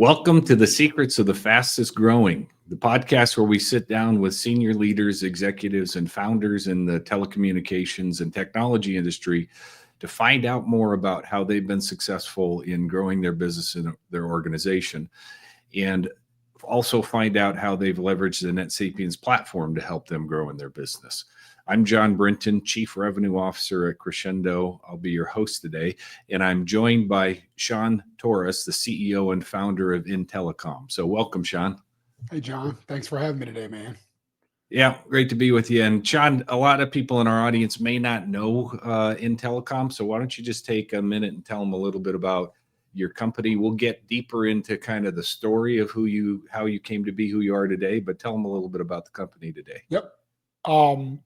Welcome to the Secrets of the Fastest Growing, the podcast where we sit down with senior leaders, executives, and founders in the telecommunications and technology industry to find out more about how they've been successful in growing their business and their organization, and also find out how they've leveraged the NetSapiens platform to help them grow in their business. I'm John Brinton, Chief Revenue Officer at Crescendo. I'll be your host today, and I'm joined by Sean Torres, the CEO and founder of Intelecom. So welcome, Sean. Hey, John. Thanks for having me today, man. Yeah, great to be with you. And Sean, a lot of people in our audience may not know Intelecom, so why don't you just take a minute and tell them a little bit about your company. We'll get deeper into kind of the story of how you came to be who you are today, but tell them a little bit about the company today. Yep.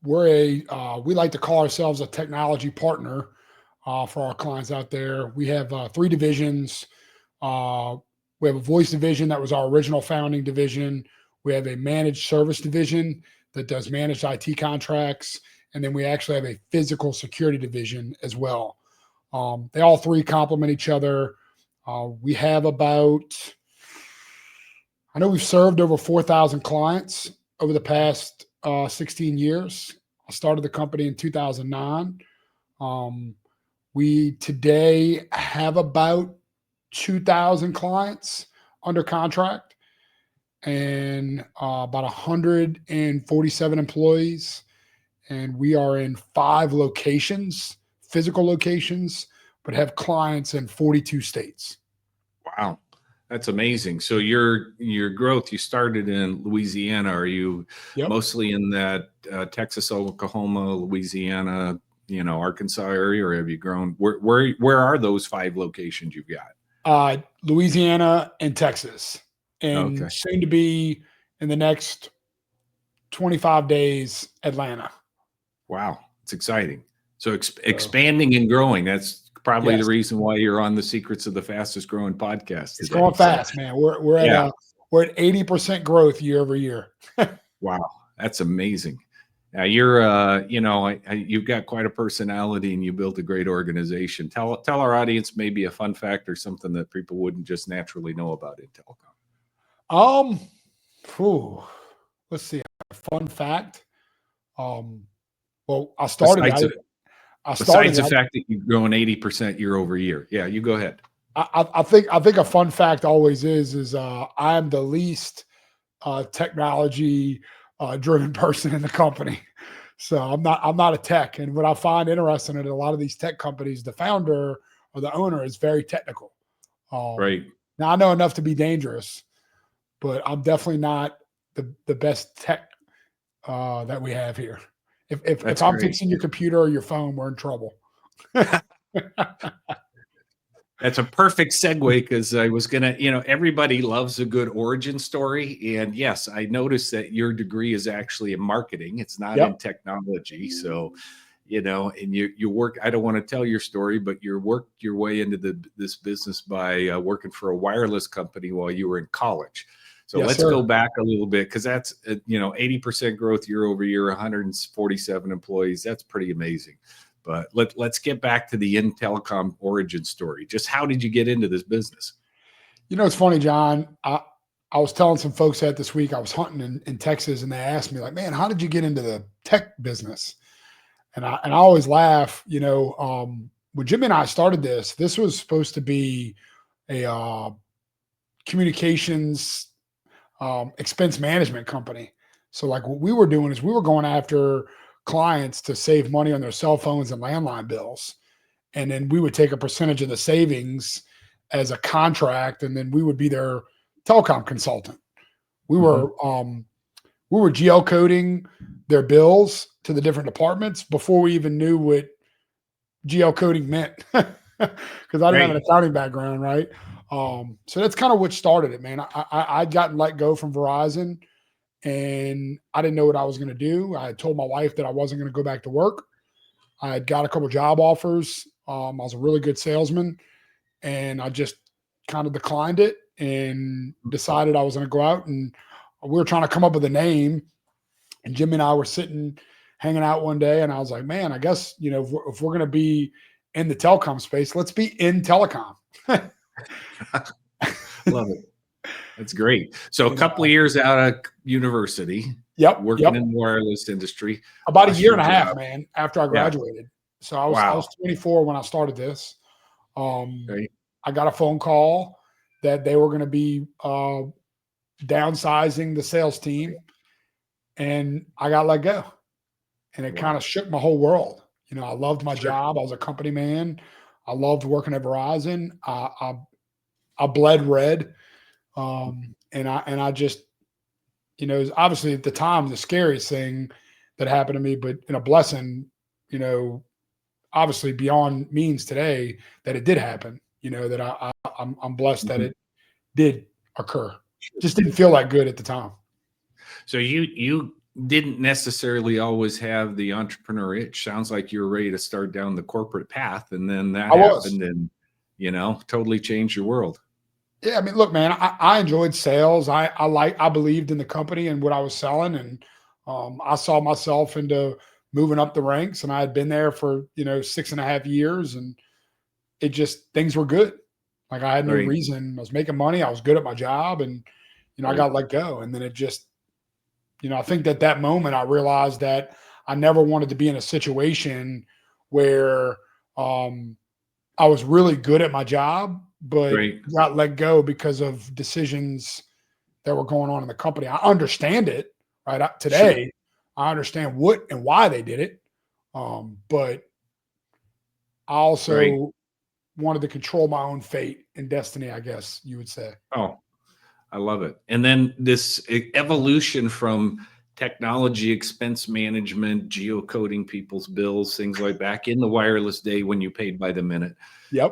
We like to call ourselves a technology partner for our clients out there. We have three divisions. We have a voice division that was our original founding division. We have a managed service division that does managed IT contracts. And then we actually have a physical security division as well. They all three complement each other. We have I know we've served over 4,000 clients over the past 16 years. I started the company in 2009. We today have about 2,000 clients under contract and about 147 employees. And we are in 5 locations, physical locations, but have clients in 42 states. Wow. That's amazing. So your growth, you started in Louisiana. Are you mostly in that Texas, Oklahoma, Louisiana, Arkansas area, or have you grown? Where are those 5 locations you've got? Louisiana and Texas, and soon to be in the next 25 days, Atlanta. Wow, it's exciting. So expanding and growing. That's probably the reason why you're on the Secrets of the Fastest Growing podcast today. It's going fast, man. We're at 80% growth year over year. Wow, that's amazing. Now you're you've got quite a personality and you built a great organization. Tell our audience maybe a fun fact or something that people wouldn't just naturally know about Intelecom. Let's see. A fun fact. Well, I started. Besides the fact that you've grown 80% year over year. Yeah, you go ahead. I think a fun fact always is I'm the least technology driven person in the company. So I'm not a tech. And what I find interesting in a lot of these tech companies, the founder or the owner is very technical. Right. Now I know enough to be dangerous, but I'm definitely not the best tech that we have here. If I'm fixing your computer or your phone, we're in trouble. That's a perfect segue because I was going to, everybody loves a good origin story. And yes, I noticed that your degree is actually in marketing. It's not in technology. So, and you work, I don't want to tell your story, but you worked your way into this business by working for a wireless company while you were in college. So let's go back a little bit because that's, 80% growth year over year, 147 employees. That's pretty amazing. But let's get back to the Intelecom origin story. Just how did you get into this business? It's funny, John. I was telling some folks that this week I was hunting in Texas and they asked me like, man, how did you get into the tech business? And I always laugh, when Jimmy and I started this was supposed to be a communications expense management company. So like what we were doing is we were going after clients to save money on their cell phones and landline bills. And then we would take a percentage of the savings as a contract. And then we would be their telecom consultant. We were geocoding their bills to the different departments before we even knew what geocoding meant. Cause I didn't have an accounting background. Right. So that's kind of what started it, man. I'd gotten let go from Verizon and I didn't know what I was going to do. I had told my wife that I wasn't going to go back to work. I had got a couple of job offers. I was a really good salesman and I just kind of declined it and decided I was going to go out, and we were trying to come up with a name, and Jimmy and I were hanging out one day, and I was like, man, I guess, if we're going to be in the telecom space, let's be in telecom. Love it. That's great. So a couple of years out of university, Yep. working in the wireless industry, About a lost year your and a half, job. man, after I Yeah. graduated. So I was Wow. 24 when I started this. Right. I got a phone call that they were going to be downsizing the sales team, and I got let go. And it kind of shook my whole world. You know, I loved my job. I was a company man. I loved working at Verizon. I bled red, and I just, you know, it was obviously at the time the scariest thing that happened to me, but in a blessing, you know, obviously beyond means today that it did happen. You know, that I'm blessed that it did occur. Just didn't feel that good at the time. So you didn't necessarily always have the entrepreneur itch. Sounds like you were ready to start down the corporate path, and then that happened, and you know, totally changed your world. Yeah, I mean, look, man, I enjoyed sales. I believed in the company and what I was selling, and I saw myself into moving up the ranks. And I had been there for 6.5 years, and it just things were good. Like I had no reason. I was making money. I was good at my job, and I got let go. And then it just, I think that moment I realized that I never wanted to be in a situation where I was really good at my job, but got let go because of decisions that were going on in the company. I understand it, right? Today, I understand what and why they did it. But I also wanted to control my own fate and destiny, I guess you would say. Oh, I love it. And then this evolution from technology, expense management, geocoding people's bills, things like back in the wireless day when you paid by the minute,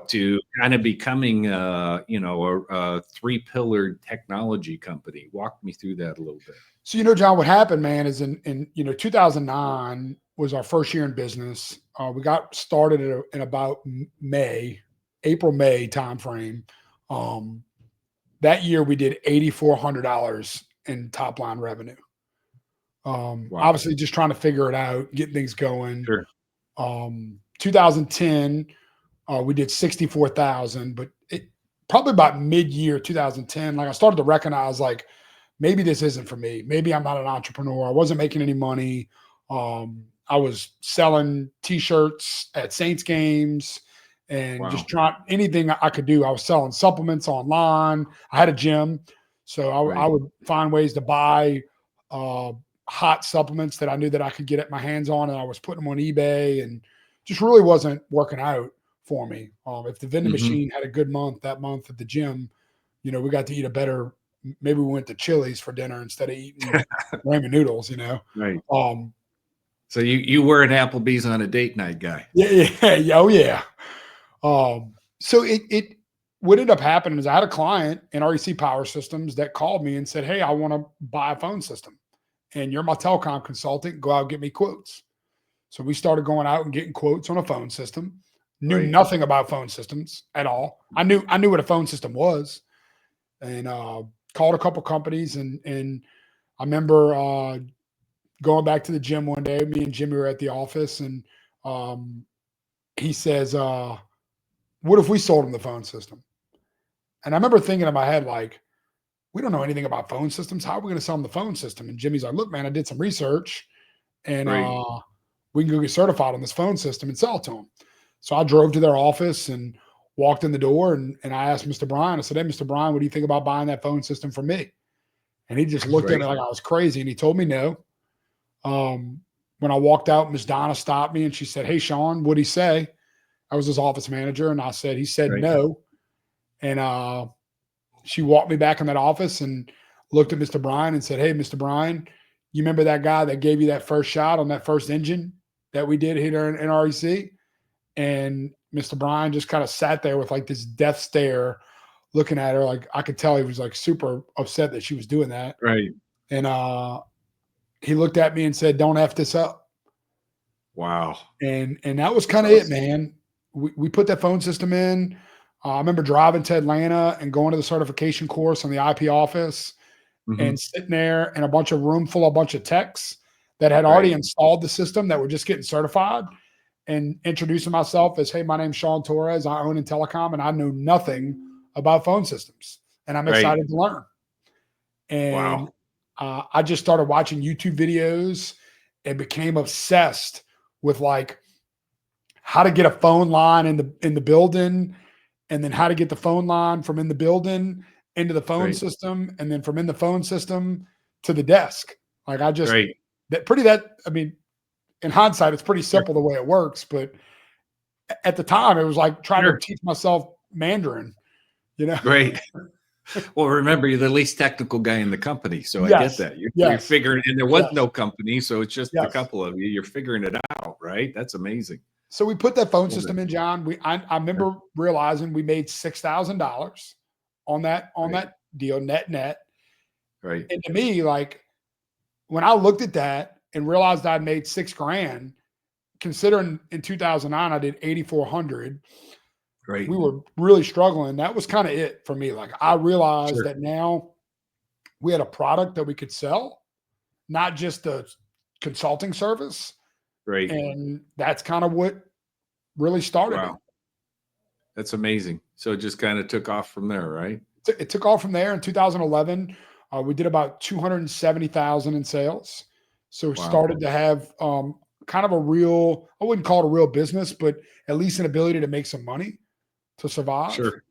to kind of becoming a 3-pillared technology company. Walk me through that a little bit. So, John, what happened, man, is in 2009 was our first year in business. We got started in about April, May timeframe. That year we did $8,400 in top line revenue. Obviously just trying to figure it out, get things going. 2010, we did 64,000, but probably about mid-year 2010, like I started to recognize like, maybe this isn't for me. Maybe I'm not an entrepreneur. I wasn't making any money. I was selling T-shirts at Saints games and just trying anything I could do. I was selling supplements online. I had a gym. So I would find ways to buy hot supplements that I knew that I could get my hands on, and I was putting them on eBay, and just really wasn't working out for me. If the vending machine had a good month that month at the gym, we got to eat a better, maybe we went to Chili's for dinner instead of eating ramen noodles, So you were an Applebee's on a date night guy. Yeah. Oh yeah. So it what ended up happening is I had a client in REC Power Systems that called me and said, "Hey, I want to buy a phone system, and you're my telecom consultant. Go out and get me quotes." So we started going out and getting quotes on a phone system. Knew nothing about phone systems at all. I knew what a phone system was, and called a couple companies, and I remember going back to the gym one day. Me and Jimmy were at the office, and he says, "What if we sold him the phone system?" And I remember thinking in my head, like, we don't know anything about phone systems. How are we going to sell him the phone system? And Jimmy's like, "Look, man, I did some research, and we can go get certified on this phone system and sell it to him." So I drove to their office and walked in the door, and I asked Mr. Bryan, I said, "Hey, Mr. Bryan, what do you think about buying that phone system from me?" And he just looked at me like I was crazy, and he told me no. When I walked out, Ms. Donna stopped me and she said, "Hey, Sean, what'd he say?" I was his office manager, and I said, "He said no." And she walked me back in that office and looked at Mr. Bryan and said, "Hey, Mr. Bryan, you remember that guy that gave you that first shot on that first engine that we did here in REC?" And Mr. Bryan just kind of sat there with like this death stare looking at her. Like I could tell he was like super upset that she was doing that. And he looked at me and said, "Don't F this up." Wow. And that was kind of it, man. We put that phone system in. I remember driving to Atlanta and going to the certification course on the IP office and sitting there in a room full of a bunch of techs that had already installed the system that were just getting certified, and introducing myself as, "Hey, my name's Sean Torres. I own in telecom, and I know nothing about phone systems, and I'm excited to learn." And Wow. I just started watching YouTube videos and became obsessed with like how to get a phone line in the building, and then how to get the phone line from in the building into the phone Right. system, and then from in the phone system to the desk. Like I just Right. that I mean, in hindsight, it's pretty Sure. simple the way it works, but at the time it was like trying to Sure. teach myself Mandarin, you know? Right. Well, remember, you're the least technical guy in the company, so I get Yes, that. You're yes, figuring, and there was yes, no company, so it's just a yes. couple of you. You're figuring it out, right? That's amazing. So we put that phone Love it. system in, John. I Yeah. remember realizing we made $6,000 on Right. that deal, net. Right. And to me, like when I looked at that and realized I'd made 6 grand, considering in 2009 I did 8,400, Right. we were really struggling. That was kind of it for me. Like I realized Sure. that now we had a product that we could sell, not just a consulting service. Right. And that's kind of what really started it. Wow. That's amazing. So it just kind of took off from there, right? It took off from there in 2011. We did about 270,000 in sales. So we Wow. started to have kind of a real, I wouldn't call it a real business, but at least an ability to make some money to survive. Sure.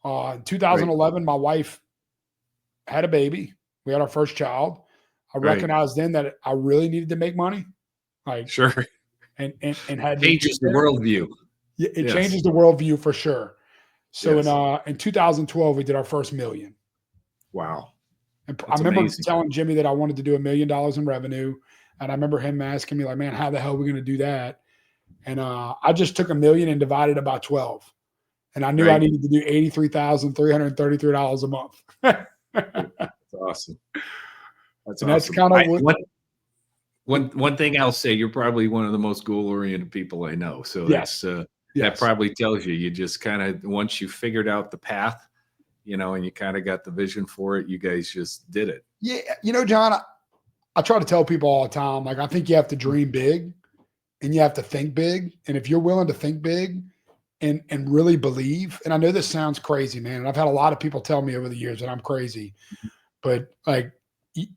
In Right. 2011, my wife had a baby. We had our first child. I Right. recognized then that I really needed to make money, like, Sure. and had to Changes get the there. worldview. Yeah, it Yes. changes the worldview for sure. So Yes. in 2012, we did our first million. Wow. And I That's remember amazing. telling Jimmy that I wanted to do $1 million in revenue. And I remember him asking me, like, man, how the hell are we going to do that? And I just took 1 million and divided it by 12. And I knew I Right. needed to do $83,333 a month. Right. That's awesome. That's And that's awesome. kind of I what, one thing I'll say, you're probably one of the most goal-oriented people I know. So yes, that yes. probably tells you just kind of, once you figured out the path, and you kind of got the vision for it, you guys just did it. Yeah. John, I try to tell people all the time, like, I think you have to dream big and you have to think big. And if you're willing to think big and really believe, and I know this sounds crazy, man, and I've had a lot of people tell me over the years that I'm crazy, but like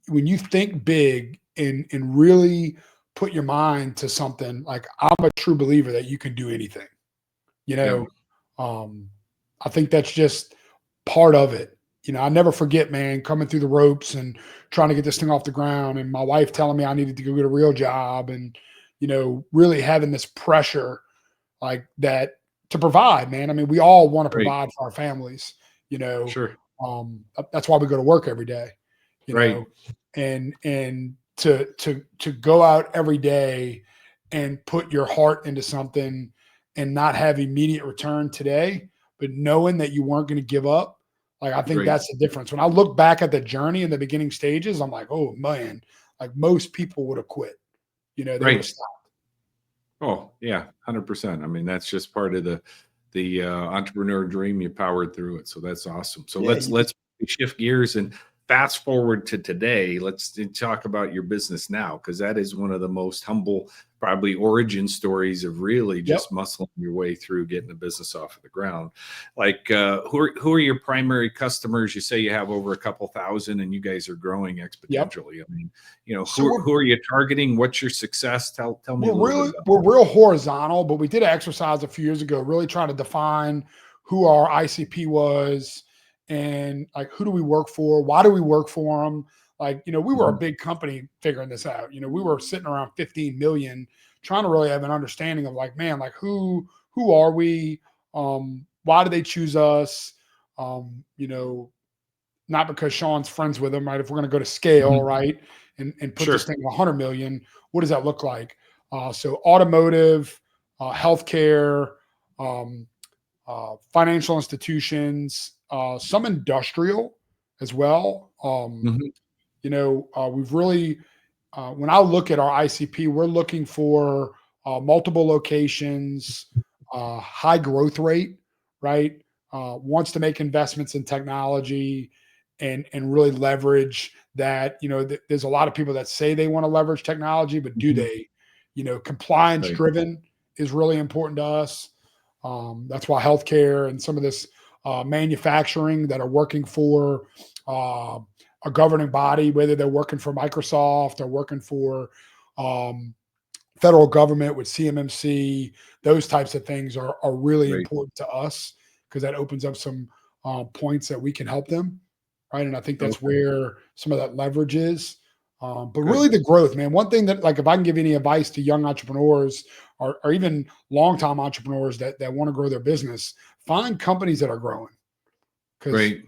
when you think big and really put your mind to something, like I'm a true believer that you can do anything. You Yeah. know, um, I think that's just part of it. I never forget, man, coming through the ropes and trying to get this thing off the ground, and my wife telling me I needed to go get a real job, and really having this pressure like that to provide, man. I mean, we all want to Right. provide for our families, you know. Sure. That's why we go to work every day, you Right. know, and to go out every day and put your heart into something and not have immediate return today, but knowing that you weren't going to give up. Like, I think Right. that's the difference. When I look back at the journey in the beginning stages, I'm like, oh man, like most people would have quit. They would have Right. stopped. Oh, yeah, 100%. I mean, that's just part of the entrepreneur dream. You powered through it, so that's awesome. So Yeah. let's shift gears and fast forward to today. Let's talk about your business now, because that is one of the most humble, probably origin stories of really Yep. just muscling your way through getting the business off of the ground. Like, who are your primary customers? You say you have over a couple thousand, and you guys are growing Yep. exponentially. I mean, So who are you targeting? What's your success? Tell me a we're little bit really about we're real horizontal, but we did an exercise a few years ago, really trying to define who our ICP was and like who do we work for, why do we work for them. Like, we were a Mhm. big company figuring this out. We were sitting around 15 million, trying to really have an understanding of like, man, like who are we? Why do they choose us? Not because Sean's friends with them, right? If we're going to go to scale, Mhm. right, and put this Sure. thing at 100 million, what does that look like? So automotive, healthcare, um, financial institutions, some industrial as well. Mhm. We've really, when I look at our ICP, we're looking for multiple locations, high growth rate, right? Wants to make investments in technology and really leverage that. There's a lot of people that say they want to leverage technology, but do Mhm. they? Compliance Right. driven is really important to us. That's why healthcare and some of this manufacturing that are working for uh, a governing body, whether they're working for Microsoft or working for federal government with CMMC, those types of things are really Right. important to us because that opens up some points that we can help them, right? And I think that's Okay. where some of that leverage is. But Good. really the growth, man. One thing that, like, if I can give any advice to young entrepreneurs or even long-time entrepreneurs that want to grow their business, find companies that are growing, because Right.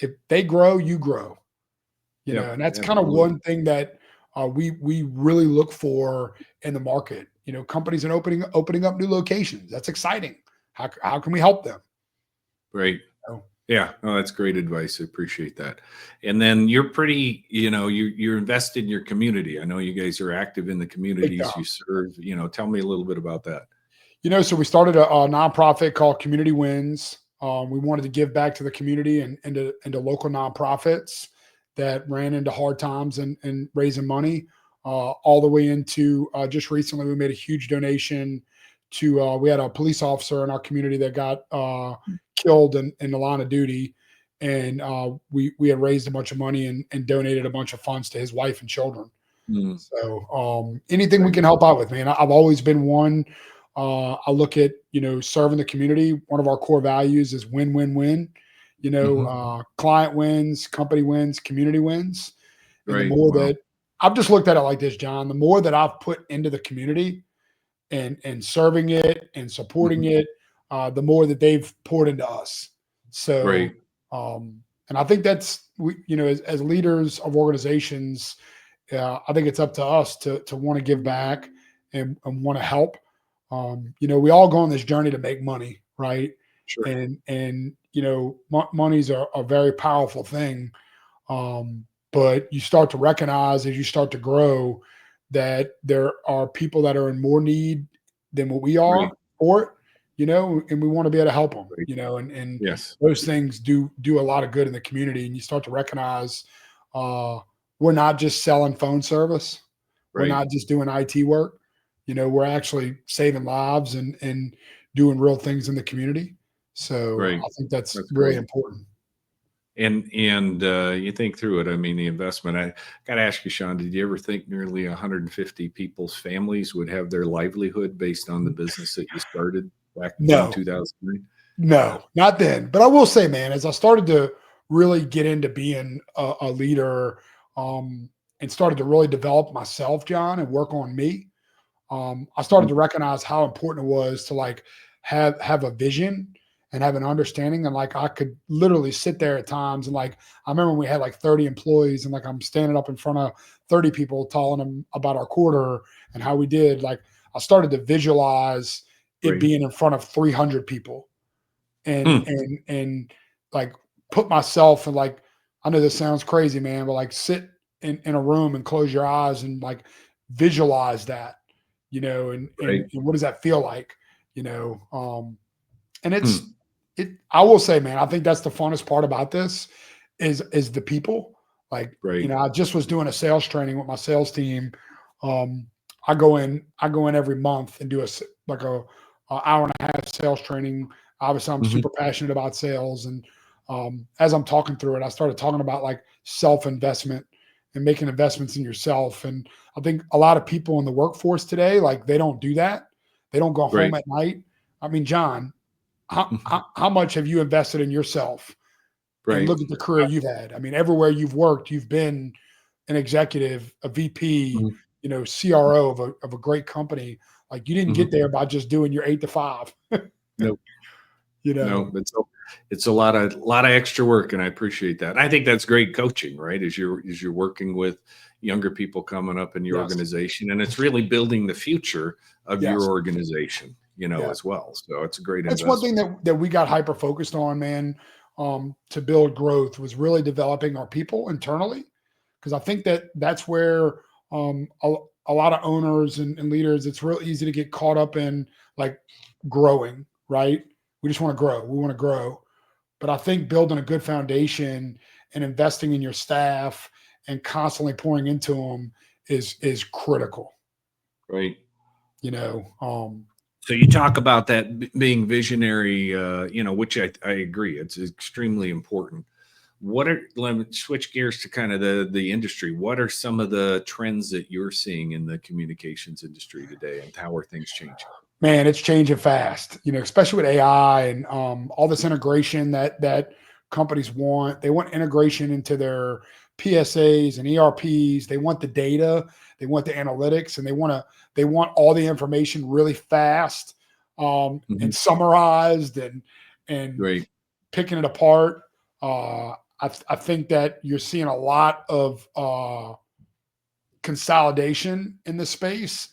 if they grow, you grow. Yep. And that's kind of Absolutely. one thing that we really look for in the market. Companies and opening up new locations. That's exciting. How can we help them? Right. Oh, Yeah. No, that's great advice. I appreciate that. And then you're pretty, you're invested in your community. I know you guys are active in the big communities time. you serve. Tell me a little bit about that. So we started a nonprofit called Community Wins. We wanted to give back to the community and into local nonprofits that ran into hard times and raising money, all the way into just recently we made a huge donation to we had a police officer in our community that got killed in the line of duty, and we had raised a bunch of money and donated a bunch of funds to his wife and children. Mm, So anything we right. can help out with, man. I've always been one. I look at serving the community. One of our core values is win, win, win. Hmm. Client wins, company wins, community wins. And the Right. more Wow. that I've just looked at it like this, John, the more that I've put into the community and serving it and supporting Mhm. it, the more that they've poured into us. So, Right. and I think that's as leaders of organizations, I think it's up to us to want to give back and want to help. We all go on this journey to make money, right? Sure. And money's a very powerful thing. But you start to recognize as you start to grow that there are people that are in more need than what we Right. are for it, and we want to be able to help them, Right. and Yes. those things do a lot of good in the community. And you start to recognize uh, we're not just selling phone service. We're Right. not just doing IT work. We're actually saving lives and doing real things in the community. So Right. I think that's That's really great. important. And you think through it. I mean, the investment. I got to ask you, Sean. Did you ever think nearly 150 people's families would have their livelihood based on the business that you started back in No, 2009? Yeah. no, not then. But I will say, man, as I started to really get into being a leader, and started to really develop myself, John, and work on me, I started to Mhm. recognize how important it was to like have a vision and have an understanding. And like I could literally sit there at times and like I remember when we had like 30 employees and like I'm standing up in front of 30 people telling them about our quarter and how we did. Like I started to visualize it Right. being in front of 300 people and Hmm. like put myself in, like, I know this sounds crazy, man, but like sit in a room and close your eyes and like visualize that, Right. and what does that feel like, and Hmm. I will say, man, I think that's the funnest part about this is the people. Like, Right. I just was doing a sales training with my sales team. Um, I go in every month and do like a hour and a half sales training. Obviously, I'm Hmm. super passionate about sales, and as I'm talking through it, I started talking about like self investment and making investments in yourself. And I think a lot of people in the workforce today, like, they don't do that. They don't go home Right. at night. I mean, John, how, Mhm. how much have you invested in yourself? And Right. look at the career you've had. I mean, everywhere you've worked, you've been an executive, a VP, Mhm. CRO of a great company. Like, you didn't get Mhm. there by just doing your 8 to 5. Nope. you No, know, it's a lot of extra work, and I appreciate that. I think that's great coaching, right? As you're working with younger people coming up in your yes, organization, and it's really building the future of your yes, organization, yeah. as well. So it's a great That's one thing investment. that we got hyper focused on, man. To build growth was really developing our people internally, because I think that's where a lot of owners and leaders, it's real easy to get caught up in like growing, right? We just want to grow. We want to grow. But I think building a good foundation and investing in your staff and constantly pouring into them is critical. Right. You know, So you talk about that being visionary, which I agree. It's extremely important. let me switch gears to kind of the industry. What are some of the trends that you're seeing in the communications industry today, and how are things changing? Man, it's changing fast, especially with AI and all this integration that companies want. They want integration into their PSAs and ERPs. They want the data, they want the analytics, and they want all the information really fast, and summarized and Right. picking it apart. I think that you're seeing a lot of consolidation in the space,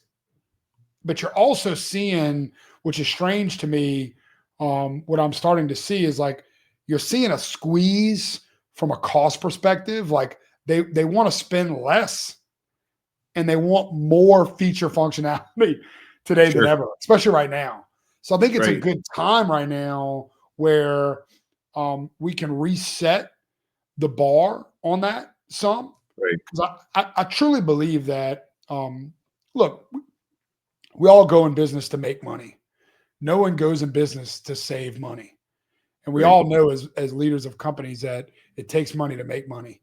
but you're also seeing, which is strange to me, what I'm starting to see is like you're seeing a squeeze from a cost perspective. Like they want to spend less and they want more feature functionality today than Sure. ever, especially right now. So I think it's a Right. good time right now where we can reset the bar on that some, Right. because I truly believe that, look, we all go in business to make money. No one goes in business to save money. And we Right. all know as leaders of companies that it takes money to make money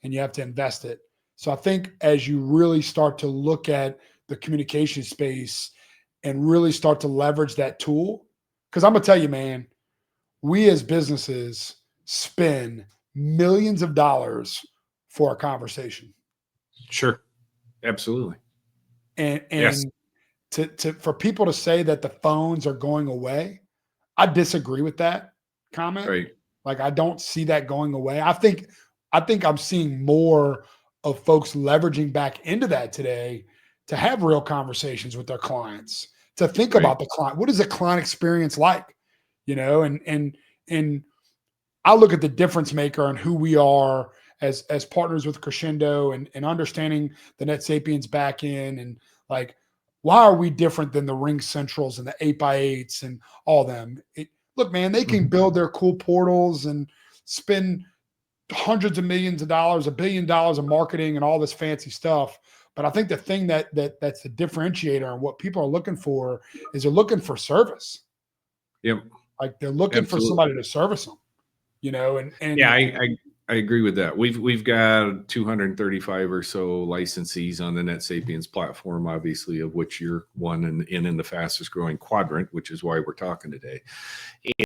and you have to invest it. So I think as you really start to look at the communication space and really start to leverage that tool, because I'm going to tell you, man, we as businesses spend millions of dollars for a conversation. Sure. Absolutely. And Yes. for people to say that the phones are going away, I disagree with that comment. Right. Like I don't see that going away. I think I'm seeing more of folks leveraging back into that today to have real conversations with their clients, to think Right. about the client. What is the client experience like? And I look at the difference maker and who we are as partners with Crescendo, and understanding the NetSapiens back end, and like, why are we different than the Ring Centrals and the 8x8s and all them? Look, man, they can build their cool portals and spend hundreds of millions of dollars, $1 billion of marketing and all this fancy stuff. But I think the thing that's the differentiator and what people are looking for is they're looking for service. Yep. Like they're looking for Absolutely. somebody to service them, and Yeah, I agree with that. We've got 235 or so licensees on the NetSapiens platform, obviously, of which you're one, and in the fastest growing quadrant, which is why we're talking today.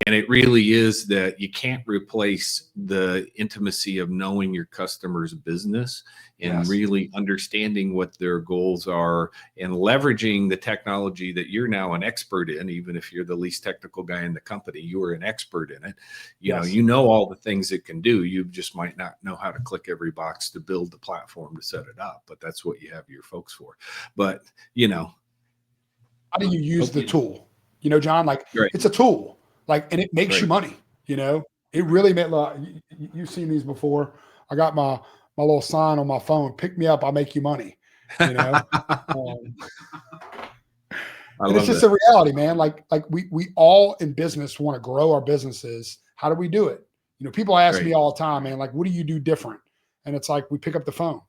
And it really is that you can't replace the intimacy of knowing your customer's business and yes. really understanding what their goals are, and leveraging the technology that you're now an expert in. Even if you're the least technical guy in the company, you are an expert in it. Yes. You know all the things it can do. You just might not know how to click every box to build the platform to set it up, but that's what you have your folks for. But How do you use the okay. tool? John, like Right. it's a tool, like, and it makes you Right. money. It really made. You've seen these before. I got my little sign on my phone. Pick me up, I'll make you money. Um, I and it's love just that. a reality, man. Like we all in business want to grow our businesses. How do we do it? People ask me Right. all the time, man, like, what do you do different? And it's like, we pick up the phone.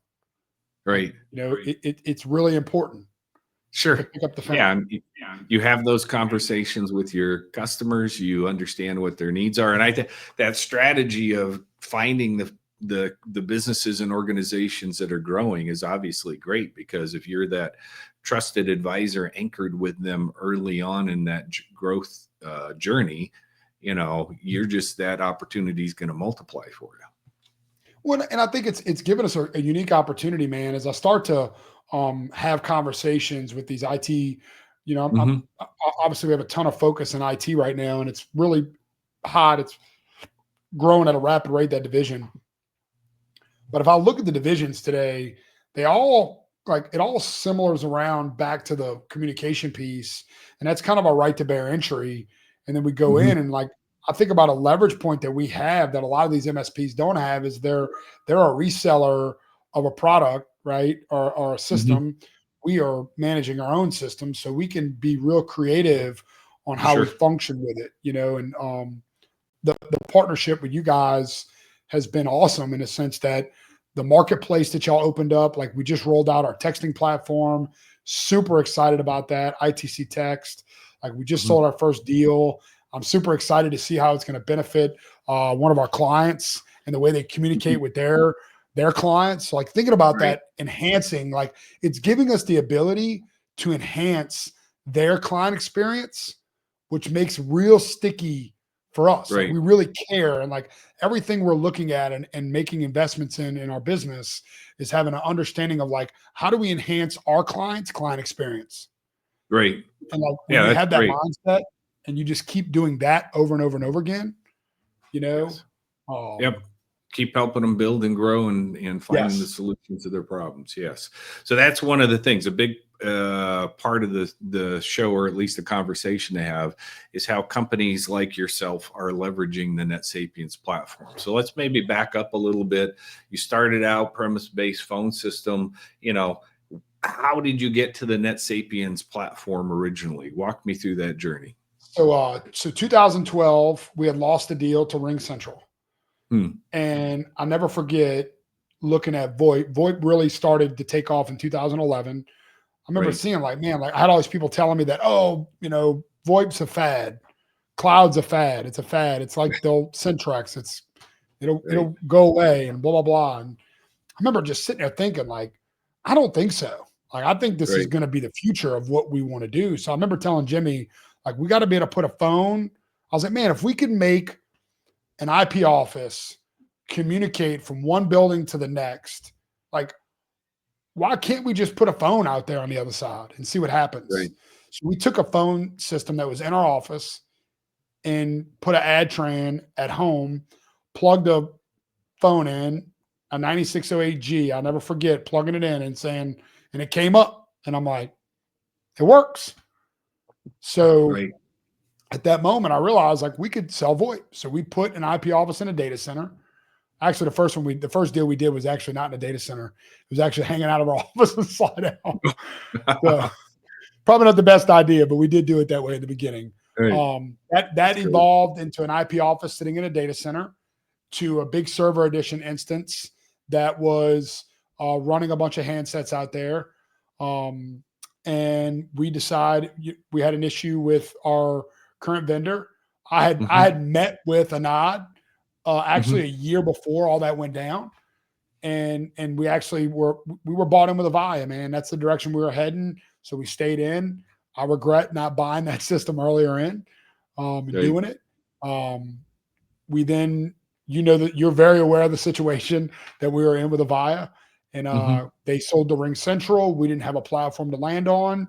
Like, Right. it's really important to Sure. pick up the phone. Yeah. And you have those conversations with your customers. You understand what their needs are. And I think that strategy of finding the businesses and organizations that are growing is obviously great, because if you're that trusted advisor anchored with them early on in that growth journey, you're just, that opportunity is going to multiply for you. Well, and I think it's given us a unique opportunity, man. As I start to have conversations with these IT, obviously we have a ton of focus in IT right now, and it's really hot. It's growing at a rapid rate, that division. But if I look at the divisions today, they all, like, it all similars around back to the communication piece, and that's kind of our right to bear entry. And then we go in, and like, I think about a leverage point that we have that a lot of these MSPs don't have is they're a reseller of a product, right, or a system. We are managing our own system, so we can be real creative on how we Sure. function with it, and the partnership with you guys has been awesome in the sense that the marketplace that y'all opened up, like, we just rolled out our texting platform. Super excited about that. ITC Text. Like, we just sold our first deal. I'm super excited to see how it's going to benefit one of our clients and the way they communicate with their clients. Like thinking about Right. that, enhancing, like it's giving us the ability to enhance their client experience, which makes real sticky for us. Like Right. we really care, and like everything we're looking at and making investments in our business is having an understanding of like how do we enhance our clients' client experience. Right. And like when Yeah, you that's have that great. mindset and you just keep doing that over and over and over again, you know, Yes. Yep. Keep helping them build and grow and finding the yes. solutions to their problems. Yes. So that's one of the things, a big part of the show, or at least the conversation to have, is how companies like yourself are leveraging the NetSapiens platform. So let's maybe back up a little bit. You started out premise-based phone system, how did you get to the NetSapiens platform originally? Walk me through that journey. So 2012, we had lost a deal to Ring Central. Hmm. And I'll never forget looking at VoIP. VoIP really started to take off in 2011. I remember Right. seeing like, man, like I had all these people telling me that, VoIP's a fad. Cloud's a fad. It's a fad. It's like the old Centrex. Right. It'll go away and blah, blah, blah. And I remember just sitting there thinking like, I don't think so. Like, I think this is Right. going to be the future of what we want to do. So I remember telling Jimmy, like, we got to be able to put a phone. I was like, man, if we could make an IP office communicate from one building to the next, like, why can't we just put a phone out there on the other side and see what happens? Right. So we took a phone system that was in our office and put an ad tran at home, plugged a phone in, a 9608G. I'll never forget plugging it in and saying, and it came up. And I'm like, it works. So Right. at that moment, I realized like we could sell VoIP. So we put an IP office in a data center. Actually, the first deal we did was actually not in a data center. It was actually hanging out of our office and slide out. So probably not the best idea, but we did do it that way at the beginning. Right. That evolved into an IP office sitting in a data center, to a big server edition instance that was running a bunch of handsets out there. And we decided we had an issue with our current vendor. I had met with Anad actually a year before all that went down. And we actually were bought in with Avaya, man. That's the direction we were heading. So we stayed in. I regret not buying that system earlier in and Right. doing it. We then, that you're very aware of the situation that we were in with Avaya, and they sold to Ring Central. We didn't have a platform to land on.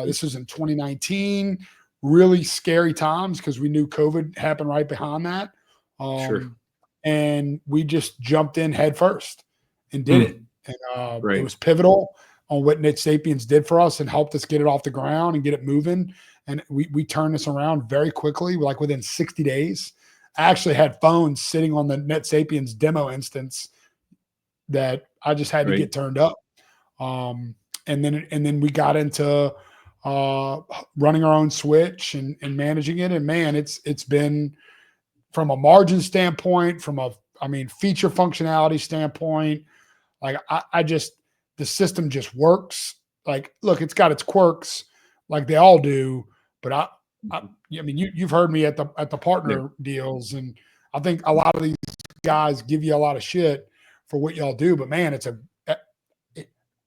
This was in 2019. Really scary times because we knew COVID happened right behind that. Sure. And we just jumped in head first and did it. And Right. it was pivotal on what NetSapiens did for us and helped us get it off the ground and get it moving. And we turned this around very quickly, like within 60 days. I actually had phones sitting on the NetSapiens demo instance that I just had to get turned up. And then we got into running our own switch and managing it. And man, it's been, from a margin standpoint, feature functionality standpoint, like the system just works. Like, look, it's got its quirks like they all do, but you've heard me at the partner deals, and I think a lot of these guys give you a lot of shit for what y'all do, but man,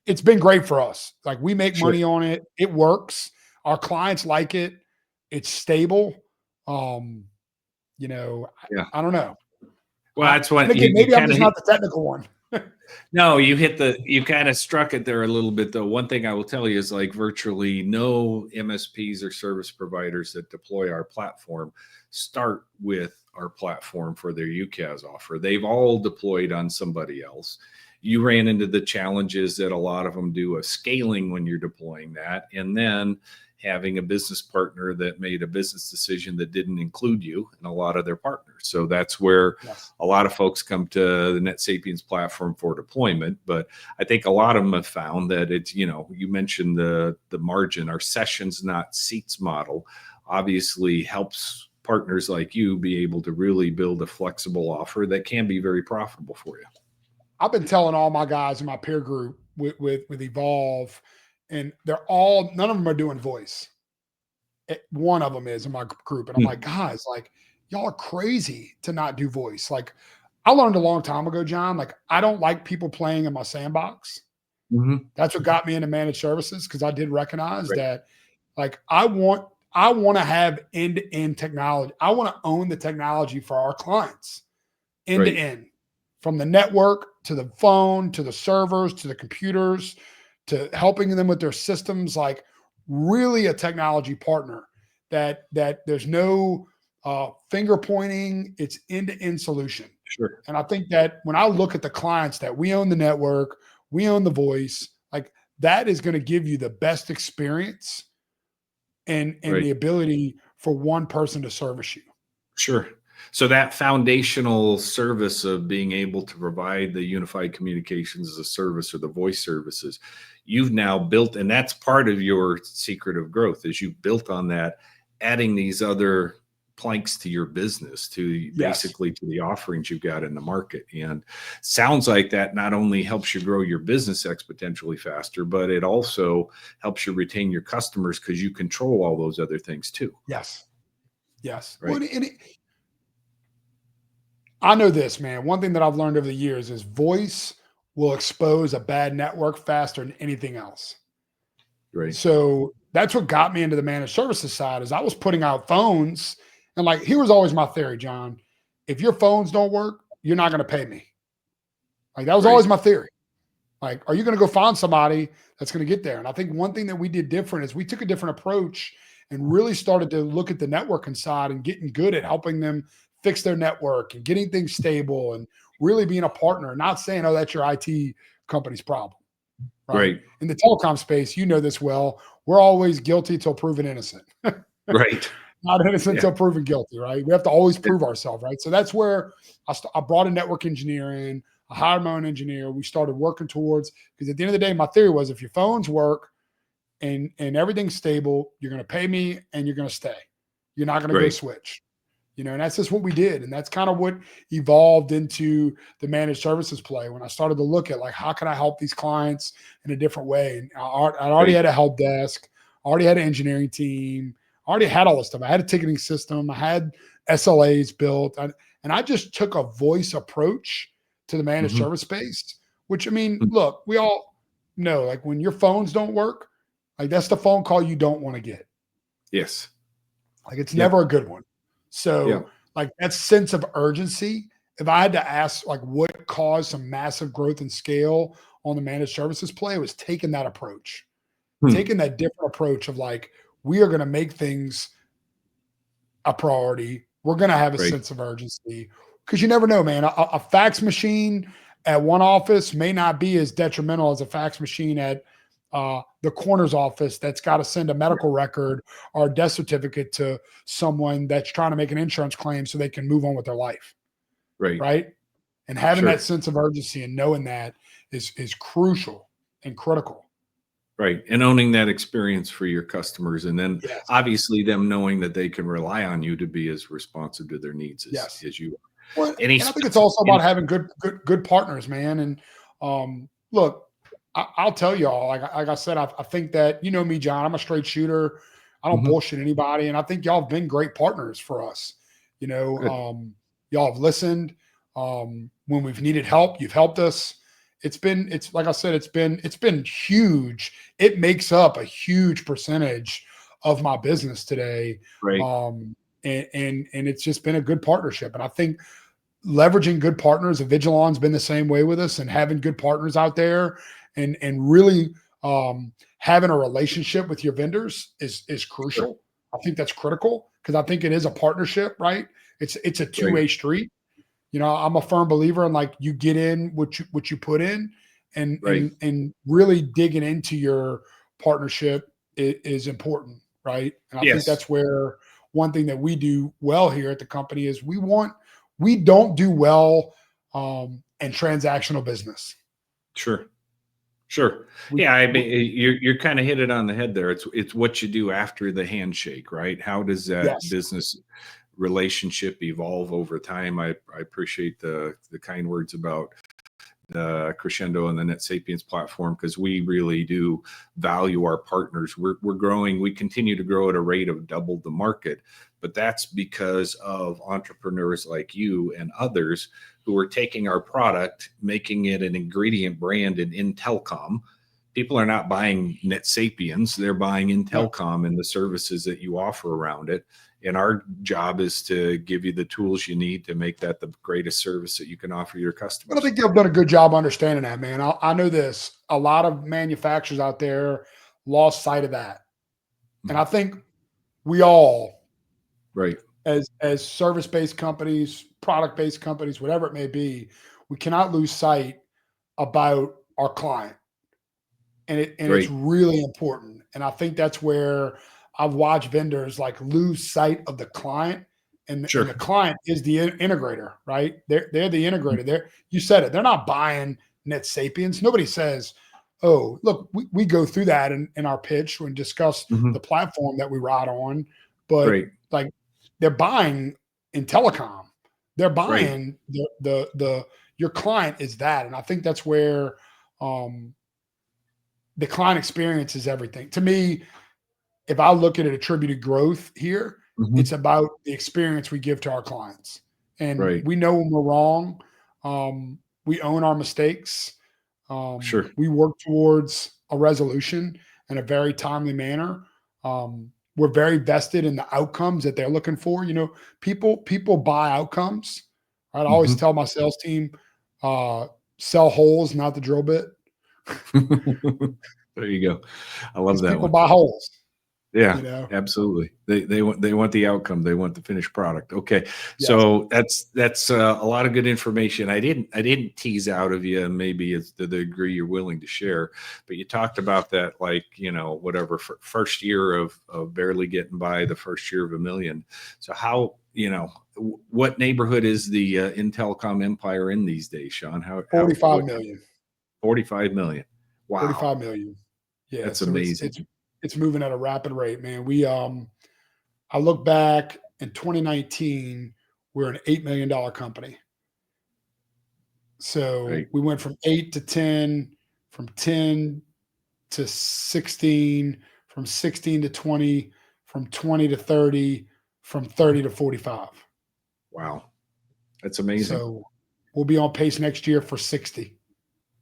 it's been great for us. Like, we make money on it. It works. Our clients like it. It's stable. I don't know. Well, that's what maybe I'm just not the technical one. No, you kind of struck it there a little bit, though. One thing I will tell you is, like, virtually no MSPs or service providers that deploy our platform start with our platform for their UCaaS offer. They've all deployed on somebody else. You ran into the challenges that a lot of them do of scaling when you're deploying that, and then having a business partner that made a business decision that didn't include you and a lot of their partners. So that's where a lot of folks come to the NetSapiens platform for deployment. But I think a lot of them have found that it's, you mentioned the margin, our sessions, not seats model, obviously helps partners like you be able to really build a flexible offer that can be very profitable for you. I've been telling all my guys in my peer group with Evolve, and none of them are doing voice. One of them is in my group. And I'm like, guys, like, y'all are crazy to not do voice. Like, I learned a long time ago, John, like I don't like people playing in my sandbox. Mm-hmm. That's what got me into managed services because I did recognize Right. that like I want to have end-to-end technology. I want to own the technology for our clients end to Right. end, from the network to the phone to the servers to the computers to helping them with their systems. Like really a technology partner that there's no finger pointing. It's end-to-end solution. Sure. And I think that when I look at the clients that we own the network, we own the voice, like that is going to give you the best experience and Right. the ability for one person to service you. Sure. So that foundational service of being able to provide the unified communications as a service or the voice services, you've now built, and that's part of your secret of growth, is you've built on that, adding these other planks to your business, to Yes. basically to the offerings you've got in the market. And sounds like that not only helps you grow your business exponentially faster, but it also helps you retain your customers because you control all those other things too. Yes. Yes. Well, Right. I know this, man. One thing that I've learned over the years is voice will expose a bad network faster than anything else. Right. So that's what got me into the managed services side is I was putting out phones and like, here was always my theory, John. If your phones don't work, you're not going to pay me. Like that was Right. always my theory. Like, are you going to go find somebody that's going to get there? And I think one thing that we did different is we took a different approach and really started to look at the networking side and getting good at helping them fix their network and getting things stable and really being a partner, not saying, oh, that's your IT company's problem, right? Right. In the telecom space, you know this well, we're always guilty till proven innocent. Right. Not innocent Yeah. until proven guilty, right? We have to always prove ourselves, right? So that's where I brought a network engineer in. I hired my own engineer. We started working towards, because at the end of the day, my theory was if your phones work and everything's stable, you're going to pay me and you're going to stay. You're not going to go Right. switch. And that's just what we did. And that's kind of what evolved into the managed services play when I started to look at like, how can I help these clients in a different way? And I already Right. had a help desk, already had an engineering team, already had all this stuff. I had a ticketing system. I had SLAs built. And I just took a voice approach to the managed Mhm. service space, which I mean, look, we all know like when your phones don't work, like that's the phone call you don't want to get. Yes. Like it's Yeah. never a good one. Yeah. So like that sense of urgency, if I had to ask like what caused some massive growth and scale on the managed services play, it was taking that approach, Hmm. taking that different approach of like, we are going to make things a priority. We're going to have a Right. sense of urgency because you never know, man. A fax machine at one office may not be as detrimental as a fax machine at the coroner's office that's got to send a medical record or a death certificate to someone that's trying to make an insurance claim so they can move on with their life, Right. right? And having that Sure. sense of urgency and knowing that is crucial and critical. Right. And owning that experience for your customers, and then Yes. obviously them knowing that they can rely on you to be as responsive to their needs Yes. as you are. Well, Any and I think it's specific, also about having good partners, man. And look, I'll tell y'all, like I said, I think that you know me, John. I'm a straight shooter. I don't Mhm. bullshit anybody, and I think y'all have been great partners for us. You know, Good. y'all have listened when we've needed help. You've helped us. It's like I said, it's been huge. It makes up a huge percentage of my business today. Right. And it's just been a good partnership. And I think leveraging good partners, Avigilon's been the same way with us, and having good partners out there and really having a relationship with your vendors is Sure. crucial. I think that's critical because I think it is a partnership, right? It's a Right. two-way street. I'm a firm believer in like you get in what you put in and Right. really digging into your partnership is important, right? And I think Yes. that's where one thing that we do well here at the company is we don't do well in transactional business. Sure. Sure. We, Yeah, I we mean, you're kind of hit it on the head there. It's what you do after the handshake, right? How does that yes, business relationship evolve over time? I appreciate the kind words about Crescendo and the NetSapiens platform because we really do value our partners. We're growing. We continue to grow at a rate of double the market, but that's because of entrepreneurs like you and others who are taking our product, making it an ingredient brand in Intelcom. People are not buying NetSapiens, they're buying Intelcom and the services that you offer around it. And our job is to give you the tools you need to make that the greatest service that you can offer your customers. But I think you've done a good job understanding that, man. I know this. A lot of manufacturers out there lost sight of that. And I think we all, right, as service-based companies, product-based companies, whatever it may be, we cannot lose sight about our client. And it's really important. And I think that's where I've watched vendors like lose sight of the client, and the client is the integrator, right? They're the integrator. You said it. They're not buying NetSapiens. Nobody says, "Oh, look, we go through that in our pitch and discuss the platform that we ride on." But like, they're buying in telecom. They're buying the your client is that, and I think that's where the client experience is everything. To me, if I look at it attributed growth here, it's about the experience we give to our clients. And we know when we're wrong. We own our mistakes. We work towards a resolution in a very timely manner. We're very vested in the outcomes that they're looking for. You know, people buy outcomes. Right? I always tell my sales team, sell holes, not the drill bit. There you go. I love that. People buy holes. Yeah, you know? Absolutely. They want the outcome. They want the finished product. Okay, so that's a lot of good information. I didn't tease out of you, and maybe it's the degree you're willing to share, but you talked about that, like, you know, whatever, first year of barely getting by, the first year of $1 million. So how, you know, what neighborhood is the Intelcom empire in these days, Sean? 45 million. 45 million. Wow. 45 million. Yeah, that's amazing. It's moving at a rapid rate, man. I look back in 2019, we're an $8 million company. So we went from 8 to 10, from 10 to 16, from 16 to 20, from 20 to 30, from 30 to 45. Wow. That's amazing. So we'll be on pace next year for 60.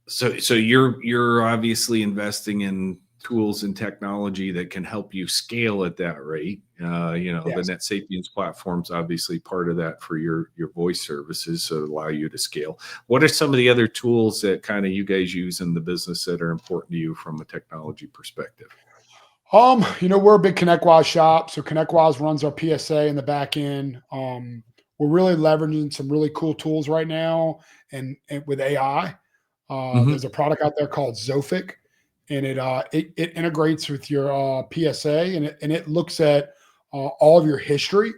So you're obviously investing in tools and technology that can help you scale at that rate. The NetSapiens platform's obviously part of that for your voice services, so allow you to scale. What are some of the other tools that kind of you guys use in the business that are important to you from a technology perspective? We're a big ConnectWise shop. So ConnectWise runs our PSA in the back end. We're really leveraging some really cool tools right now and with AI. There's a product out there called Zophic, and it integrates with your PSA, and it looks at all of your history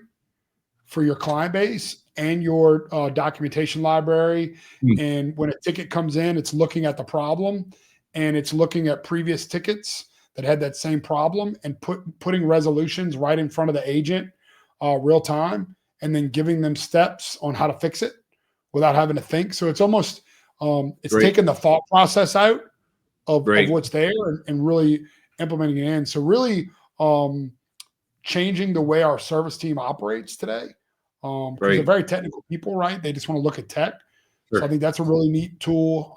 for your client base and your documentation library. And when a ticket comes in, it's looking at the problem, and it's looking at previous tickets that had that same problem, and putting resolutions right in front of the agent real time, and then giving them steps on how to fix it without having to think. So it's almost it's taking the thought process out of what's there and really implementing it in. So really changing the way our service team operates today. Because they're very technical people, right? They just want to look at tech. So I think that's a really neat tool.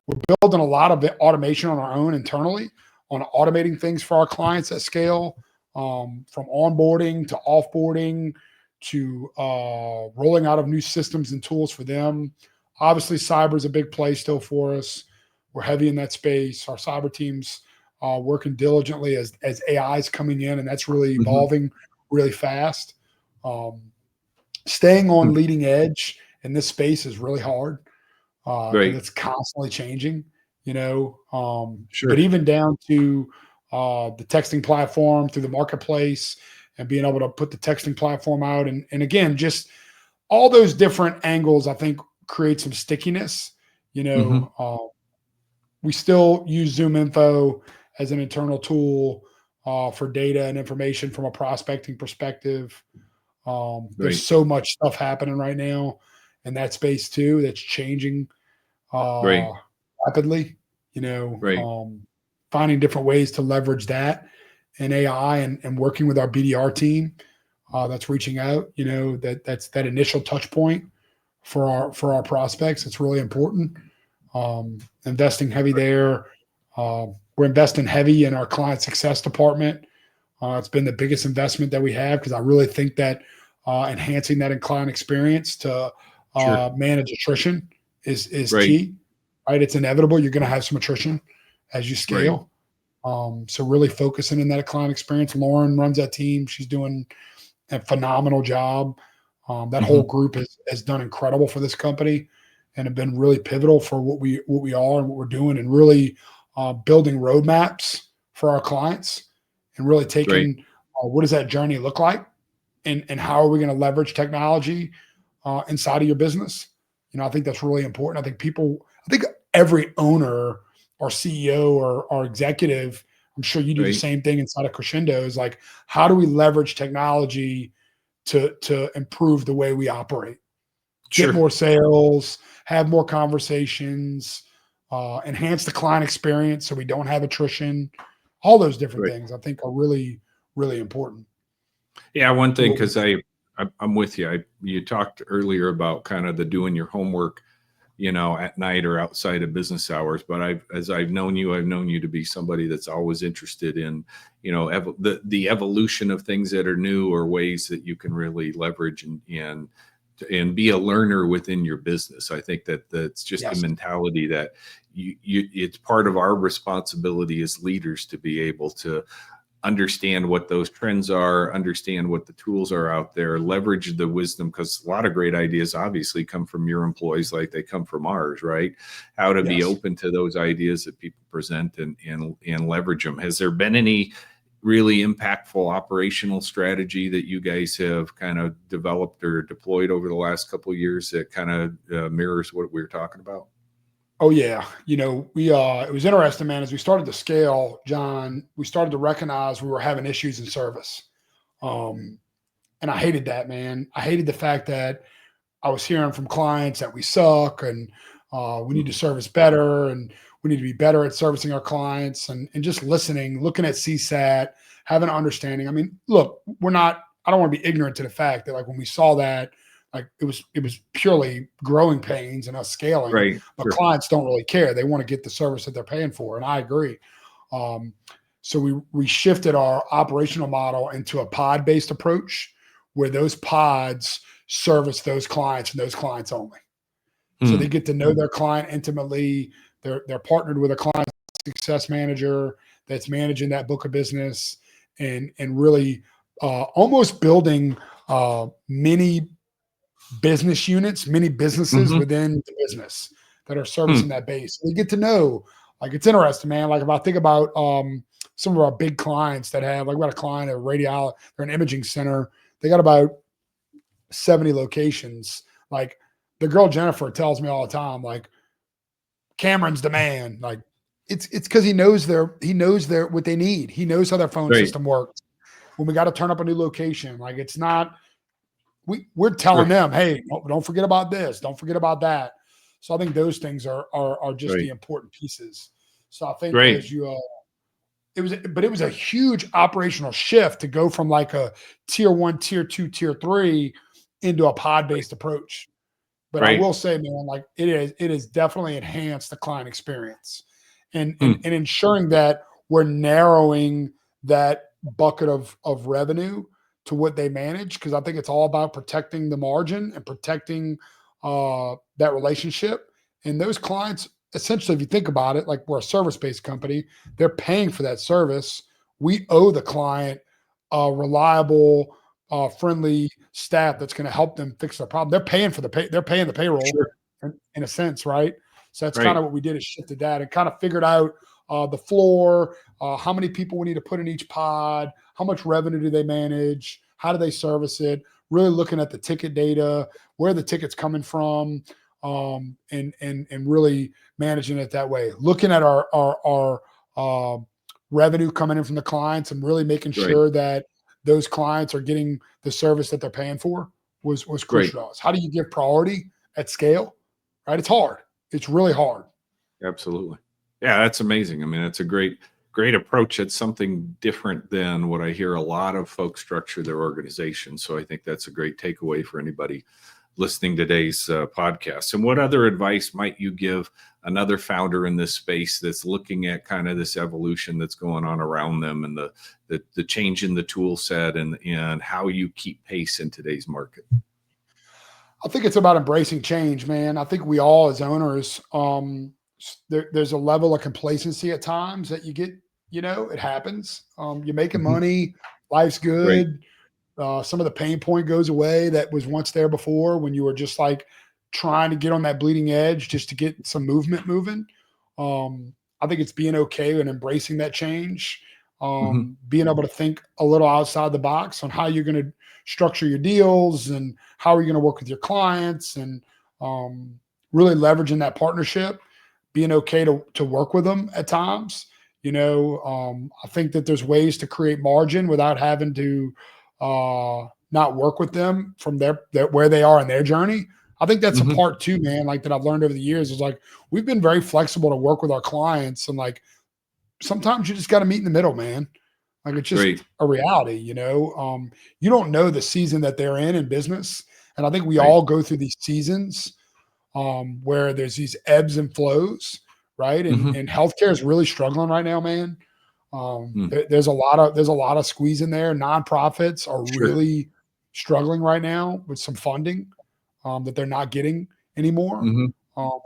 We're building a lot of automation on our own internally on automating things for our clients at scale, from onboarding to offboarding to rolling out of new systems and tools for them. Obviously, cyber is a big play still for us. We're heavy in that space. Our cyber team's working diligently as AI is coming in, and that's really evolving really fast. Staying on leading edge in this space is really hard. It's constantly changing, but even down to the texting platform through the marketplace and being able to put the texting platform out. And again, just all those different angles, I think, create some stickiness. We still use Zoom Info as an internal tool for data and information from a prospecting perspective. There's so much stuff happening right now in that space too that's changing rapidly. Finding different ways to leverage that and AI and working with our BDR team that's reaching out. That's that initial touch point for our prospects. It's really important. Investing heavy there. We're investing heavy in our client success department. It's been the biggest investment that we have because I really think that enhancing that in client experience to manage attrition is Right. key. Right, it's inevitable. You're going to have some attrition as you scale. So really focusing in that client experience. Lauren runs that team. She's doing a phenomenal job. That whole group has done incredible for this company and have been really pivotal for what we are and what we're doing, and really building roadmaps for our clients and really taking what does that journey look like, and how are we going to leverage technology inside of your business. I think that's really important. I think every owner or CEO or executive, I'm sure you do the same thing inside of Crescendo, is like, how do we leverage technology to improve the way we operate, get more sales, have more conversations, enhance the client experience so we don't have attrition. All those different things I think are really, really important. Yeah, one thing, because I'm with you. You talked earlier about kind of the doing your homework, at night or outside of business hours. But as I've known you to be somebody that's always interested in, the evolution of things that are new, or ways that you can really leverage and be a learner within your business. I think that's just a mentality that it's part of our responsibility as leaders to be able to understand what those trends are, understand what the tools are out there, leverage the wisdom, because a lot of great ideas obviously come from your employees like they come from ours, right? How to be open to those ideas that people present and leverage them. Has there been any really impactful operational strategy that you guys have kind of developed or deployed over the last couple of years that kind of mirrors what we were talking about? Oh yeah. It was interesting, man. As we started to scale, John, we started to recognize we were having issues in service. And I hated that, man. I hated the fact that I was hearing from clients that we suck and we need to service better, and we need to be better at servicing our clients, and just listening, looking at CSAT, having an understanding. I mean, look, I don't want to be ignorant to the fact that, like, when we saw that, like, it was purely growing pains and us scaling, but clients don't really care. They want to get the service that they're paying for. And I agree. So we shifted our operational model into a pod-based approach where those pods service those clients and those clients only. So they get to know their client intimately. They're partnered with a client success manager that's managing that book of business, and really almost building mini business units, many businesses within the business that are servicing that base. They get to know, like, it's interesting, man. Like, if I think about some of our big clients that have, like, we got a client at radiology, they're an imaging center. They got about 70 locations. Like, the girl Jennifer tells me all the time, like, Cameron's the man. Like, it's because he knows what they need. He knows how their phone system works. When we got to turn up a new location, like, it's not. We're telling them, hey, don't forget about this. Don't forget about that. So I think those things are just the important pieces. So I think as you, it was a huge operational shift to go from like a tier 1, tier 2, tier 3 into a pod-based approach. But I will say, man, like, it is definitely enhanced the client experience and ensuring that we're narrowing that bucket of revenue to what they manage, because I think it's all about protecting the margin and protecting that relationship. And those clients, essentially, if you think about it, like, we're a service-based company, they're paying for that service. We owe the client a reliable, friendly staff that's going to help them fix their problem. They're paying for they're paying the payroll in a sense, right? So that's kind of what we did, is shifted that and kind of figured out the floor, how many people we need to put in each pod, how much revenue do they manage, how do they service it, really looking at the ticket data, where the ticket's coming from, and really managing it that way. Looking at our revenue coming in from the clients and really making sure that those clients are getting the service that they're paying for was crucial to us. How do you give priority at scale? Right? It's hard. It's really hard. Absolutely. Yeah, that's amazing. I mean, that's a great approach. It's something different than what I hear a lot of folks structure their organization. So I think that's a great takeaway for anybody listening to today's podcast. And what other advice might you give another founder in this space that's looking at kind of this evolution that's going on around them, and the change in the tool set, and how you keep pace in today's market? I think it's about embracing change, man. I think we all, as owners, there's a level of complacency at times that you get. It happens. You're making Mhm. money, life's Right. good. Some of the pain point goes away that was once there before, when you were just like trying to get on that bleeding edge just to get some movement moving. I think it's being okay and embracing that change, Mhm. being able to think a little outside the box on how you're going to structure your deals and how are you going to work with your clients, and um, really leveraging that partnership, being okay to work with them at times. I think that there's ways to create margin without having to not work with them from their where they are in their journey. I think that's a Mhm. part too, man. Like that I've learned over the years is like we've been very flexible to work with our clients, and like sometimes you just got to meet in the middle, man. Like it's Right. just a reality. You don't know the season that they're in business, and I think we Right. all go through these seasons where there's these ebbs and flows, right? And Mhm. and healthcare is really struggling right now, man. Mm. There's a lot of squeeze in there. Nonprofits are Sure. really struggling right now with some funding that they're not getting anymore Mhm.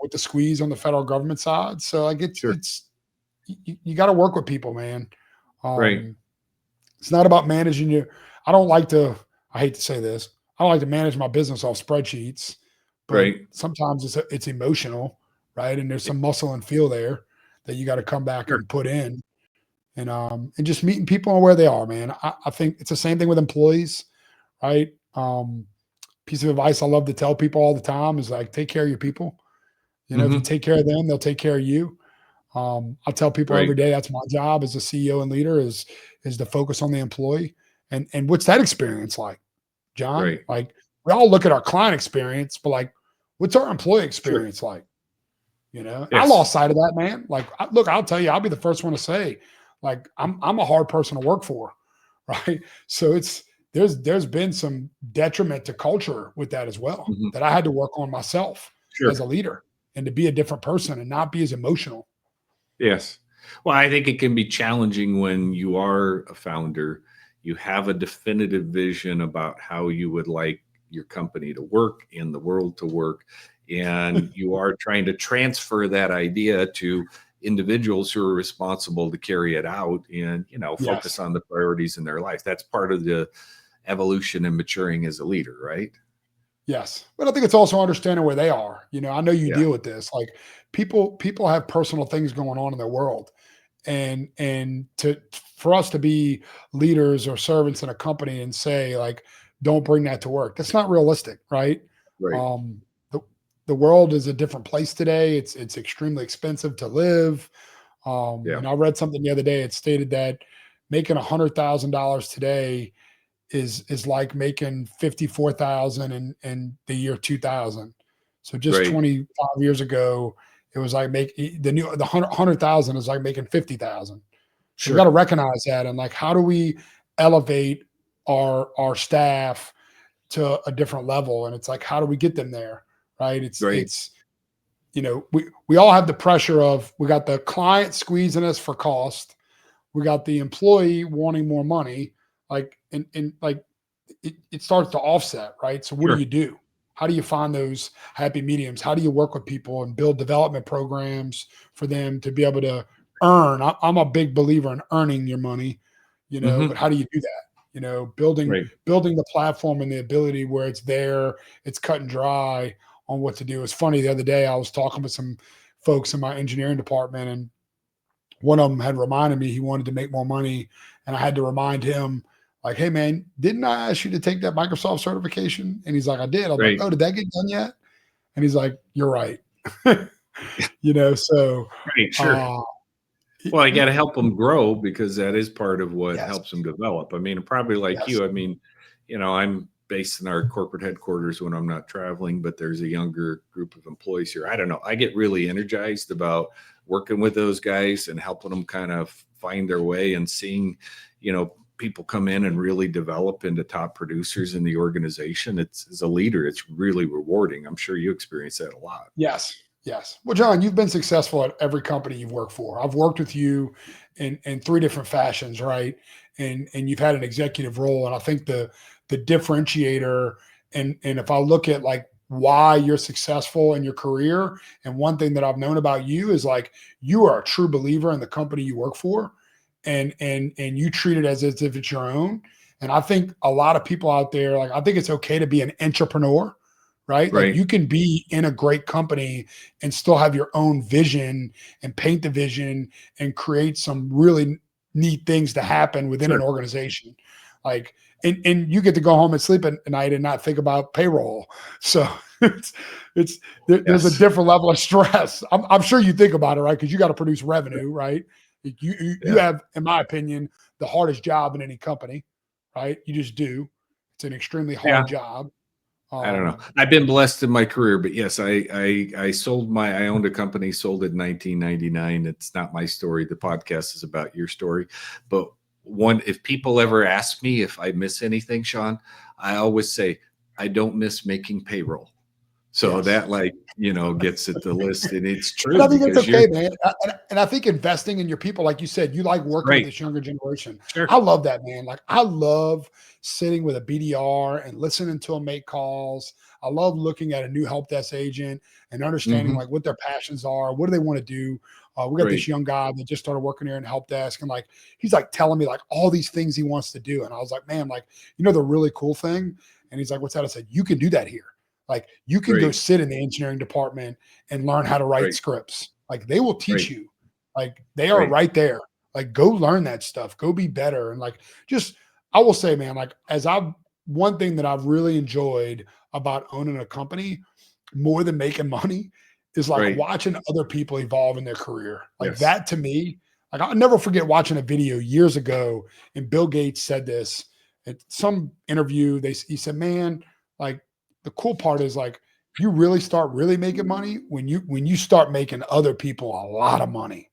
with the squeeze on the federal government side. So like Sure. it's you got to work with people, man. Right. Um, it's not about managing you. I don't like to. I hate to say this. I don't like to manage my business off spreadsheets, but Right. sometimes it's emotional, right? And there's some muscle and feel there that you got to come back Sure. and put in, and just meeting people on where they are, man. I think it's the same thing with employees, right? Piece of advice I love to tell people all the time is like, take care of your people. If you Mhm. take care of them, they'll take care of you. I tell people every Right. day that's my job as a CEO and leader is to focus on the employee. And what's that experience like, John? Right. Like we all look at our client experience, but like, what's our employee Sure. experience like? I Yes. lost sight of that, man. Like, look, I'll tell you, I'll be the first one to say, like, I'm a hard person to work for, right? So there's been some detriment to culture with that as well Mhm. that I had to work on myself as a Sure. leader and to be a different person and not be as emotional. Yes. Well, I think it can be challenging when you are a founder. You have a definitive vision about how you would like your company to work and the world to work. And you are trying to transfer that idea to individuals who are responsible to carry it out and, focus Yes. on the priorities in their life. That's part of the evolution and maturing as a leader, right? Yes. But I think it's also understanding where they are. I know you Yeah. deal with this. Like people have personal things going on in their world. And to for us to be leaders or servants in a company and say like, don't bring that to work. That's not realistic, right? Right. Um, the the world is a different place today. It's extremely expensive to live. Yeah. I read something the other day. It stated that making $100,000 today is like making 54,000 in the year 2000. So just Right. 25 years ago, it was like the 100,000 is like making 50,000. So we got to Sure. recognize that, and like how do we elevate our staff to a different level, and it's like how do we get them there, right? It's Right. it's we all have the pressure of we got the client squeezing us for cost, we got the employee wanting more money, like and like it starts to offset, right? So what do you Sure. do? How do you find those happy mediums? How do you work with people and build development programs for them to be able to earn? I'm a big believer in earning your money, but Hmm. how do you do that? Building Right. building the platform and the ability where it's there, it's cut and dry on what to do. It's funny, the other day I was talking with some folks in my engineering department, and one of them had reminded me he wanted to make more money, and I had to remind him, like, "Hey, man, didn't I ask you to take that Microsoft certification?" And he's like, "I did." I was like, Right. "Oh, did that get done yet?" And he's like, "You're right." So, Right. Sure. uh, Well, I got to help them grow because that is part of what yes, helps them develop. I mean, probably like yes, you, I mean, I'm based in our corporate headquarters when I'm not traveling, but there's a younger group of employees here. I don't know. I get really energized about working with those guys and helping them kind of find their way and seeing, people come in and really develop into top producers in the organization, it's as a leader, it's really rewarding. I'm sure you experience that a lot. Yes. Yes. Well, John, you've been successful at every company you've worked for. I've worked with you in three different fashions, right? And you've had an executive role. And I think the differentiator, and if I look at like why you're successful in your career, and one thing that I've known about you is like you are a true believer in the company you work for, and you treat it as if it's your own. And I think a lot of people out there, like I think it's okay to be an entrepreneur, right? Like Right. you can be in a great company and still have your own vision and paint the vision and create some really neat things to happen within an Sure. organization. Like, and you get to go home and sleep at night and not think about payroll. So it's there's a Yes. different level of stress. I'm sure you think about it, right? Because you got to produce revenue, right? You Yeah. have, in my opinion, the hardest job in any company, right? You just do. It's an extremely hard Yeah. job. I don't know. I've been blessed in my career, but yes, I owned a company, sold it in 1999. It's not my story. The podcast is about your story. But if people ever ask me if I miss anything, Sean, I always say I don't miss making payroll. So Yes. that gets at the list, and it's And true I think it's because you're okay, man. And I think investing in your people, like you said, you like working with right. this younger generation. I Sure. love that, man. Like I love sitting with a BDR and listening to them make calls. I love looking at a new help desk agent and understanding Hmm. like what their passions are, what do they want to do. We got this Right. young guy that just started working here in help desk, and like he's like telling me like all these things he wants to do, and I was like, man, like the really cool thing. And he's like, what's that? I said, you can do that here. Like you can go Right. sit in the engineering department and learn how to write Right. scripts. Like they will teach Right. you. Like they are Right. right there. Like go learn that stuff. Go be better. And like just I will say, man, like one thing that I've really enjoyed about owning a company more than making money is like Right. watching other people evolve in their career. Like Yes. that to me, like I'll never forget watching a video years ago, and Bill Gates said this at some interview. He said, man, like the cool part is like you really start really making money when you start making other people a lot of money,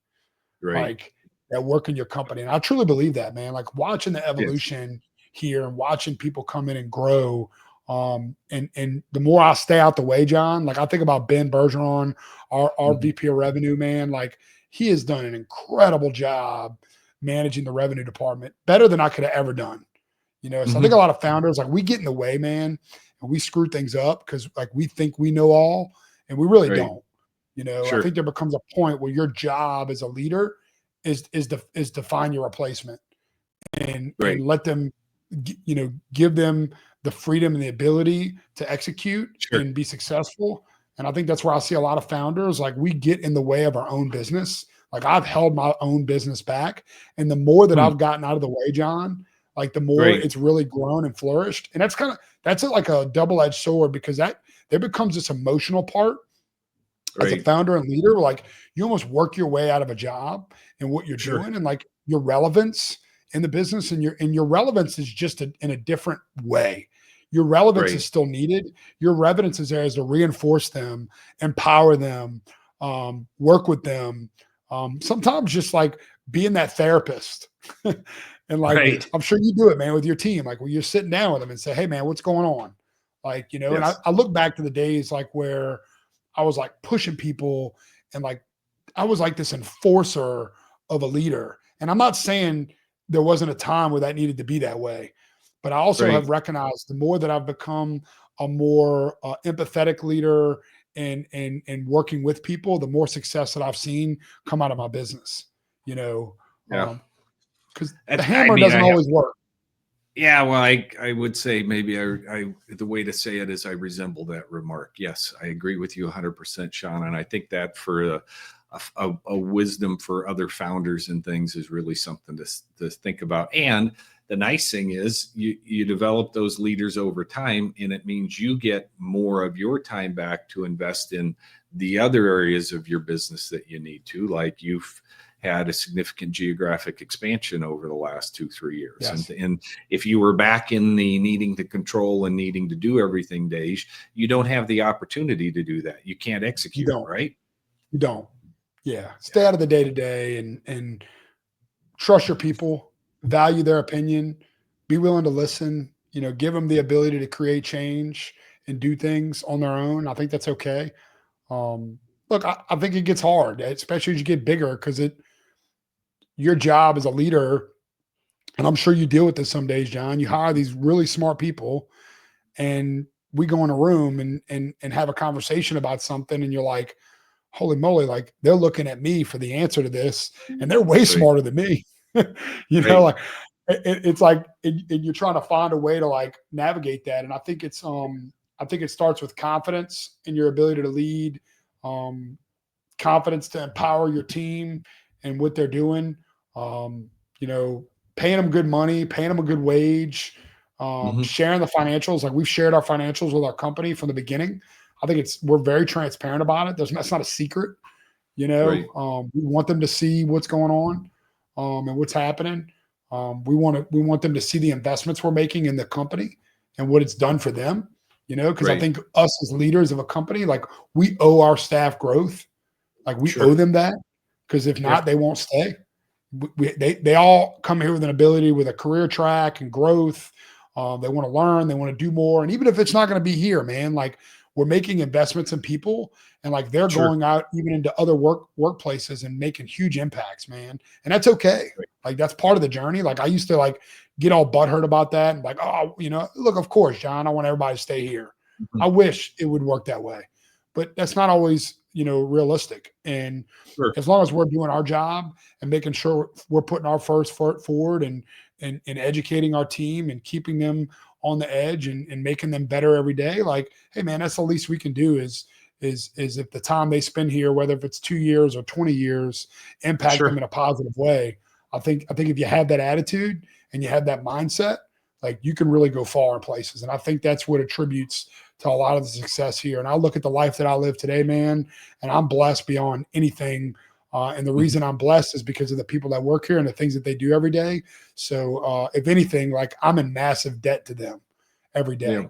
Right. like that work in your company. And I truly believe that, man. Like watching the Yes. evolution here and watching people come in and grow. And the more I stay out the way, John, like I think about Ben Bergeron, our Mhm. VP of revenue, man. Like he has done an incredible job managing the revenue department, better than I could have ever done. So I think a Mhm. lot of founders, like we get in the way, man, and we screw things up because like we think we know all and we really Right. don't. I Sure. think there becomes a point where your job as a leader is to find your replacement and Right. let them, give them the freedom and the ability to execute Sure. and be successful. And I think that's where I see a lot of founders, like we get in the way of our own business. Like I've held my own business back. And the more that Hmm. I've gotten out of the way, John, like the more Right. it's really grown and flourished. And that's like a double-edged sword because that there becomes this emotional part as a Right. founder and leader. Like you almost work your way out of a job and what you're Sure. doing and like your relevance in the business, and your relevance is just in a different way. Your relevance Right. is still needed. Your relevance is there as to reinforce them, empower them, work with them. Sometimes just like being that therapist. And like Right. I'm sure you do it, man, with your team. Like when you're sitting down with them and say, "Hey, man, what's going on?" Like and I, Yes. I look back to the days like where I was like pushing people and like I was like this enforcer of a leader. And I'm not saying there wasn't a time where that needed to be that way, but I also Right. have recognized the more that I've become a more empathetic leader and working with people, the more success that I've seen come out of my business. You know, Yeah. because the That's, I hammer mean, doesn't always work. yeah, well, I would say maybe the way to say it is I resemble that remark. Yes, I agree with you 100%, Sean. And I think that for a wisdom for other founders and things is really something to think about. And the nice thing is you develop those leaders over time, and it means you get more of your time back to invest in the other areas of your business that you need to, like you've had a significant geographic expansion over the last 2-3 years. Yes, And if you were back in the needing to control and needing to do everything days, you don't have the opportunity to do that. You can't you execute, don't. right? You don't. Yeah. Yeah. Stay out of the day to day and trust your people. value their opinion, be willing to listen, give them the ability to create change and do things on their own. I think that's okay. Look, I think it gets hard, especially as you get bigger, because your job as a leader, and I'm sure you deal with this some days, John. You hire these really smart people, and we go in a room and have a conversation about something, and you're like, holy moly, like they're looking at me for the answer to this, and they're way Right. smarter than me. Right. Like it's like you're trying to find a way to like navigate that. And I think I think it starts with confidence in your ability to lead, um, confidence to empower your team and what they're doing. Um, you know, paying them good money, paying them a good wage, Hmm. sharing the financials. Like we've shared our financials with our company from the beginning. I think we're very transparent about it. That's not a secret. Right. We want them to see what's going on, and what's happening. We want them to see the investments we're making in the company and what it's done for them. Because I Right. think us as leaders of a company, like we owe our staff growth. Like we owe Sure. them that, because if Yeah. not, they won't stay. They all come here with an ability, with a career track and growth. They want to learn, they want to do more, and even if it's not going to be here, man, like we're making investments in people, and like they're Sure. going out even into other workplaces and making huge impacts, man. And that's okay. Right. Like that's part of the journey. Like I used to like get all butthurt about that and like, oh, look, of course, John, I want everybody to stay here. Mhm. I wish it would work that way, but that's not always realistic. And Sure. as long as we're doing our job and making sure we're putting our first foot forward and educating our team and keeping them on the edge and making them better every day, like, hey man, that's the least we can do is if the time they spend here, whether if it's 2 years or 20 years, impact them Sure. in a positive way. I think if you have that attitude and you have that mindset, like you can really go far in places. And I think that's what attributes to a lot of the success here. And I look at the life that I live today, man, and I'm blessed beyond anything. And the Mhm. reason I'm blessed is because of the people that work here and the things that they do every day. So if anything, like I'm in massive debt to them every Yeah. day.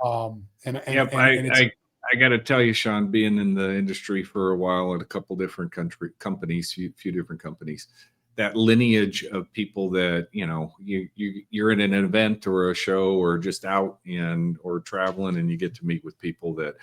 And and Yep. and I and it's I I got to tell you, Sean, being in the industry for a while at a couple different companies, few different companies, that lineage of people that you're in an event or a show or just out and or traveling, and you get to meet with people that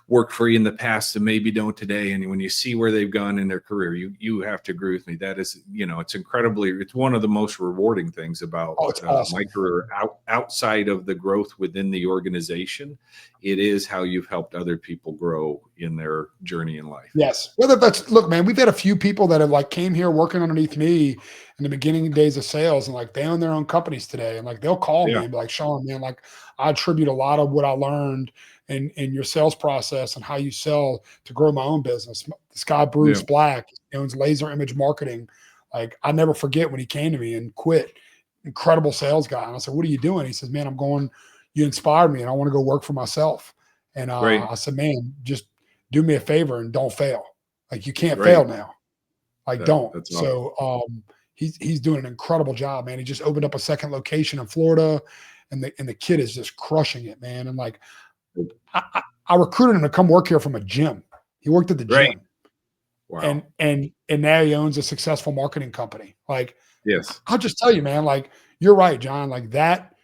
worked for you in the past and maybe don't today, and when you see where they've gone in their career, you have to agree with me. That is, it's one of the most rewarding things about oh, it's my awesome. career outside of the growth within the organization. It is how you've helped other people grow in their journey in life. Yes. Whether that's look, man, we've had a few people that have like came here working underneath me in the beginning days of sales, and like they own their own companies today. And like they'll call me Yeah. and be like, Sean, man, like I attribute a lot of what I learned in your sales process and how you sell to grow my own business. This guy, Yeah. Bruce Black, he owns Laser Image Marketing. Like I never forget when he came to me and quit. Incredible sales guy. And I said, what are you doing? He says, man, you inspired me and I want to go work for myself. And Right. I said, man, just do me a favor and don't fail. Like you can't fail Right. now. Like don't. That's awesome. So he's doing an incredible job, man. He just opened up a second location in Florida, and the kid is just crushing it, man. And like I recruited him to come work here from a gym. He worked at the Right. gym, Wow. and now he owns a successful marketing company. Like Yes. I'll just tell you, man, like you're right, John. Like that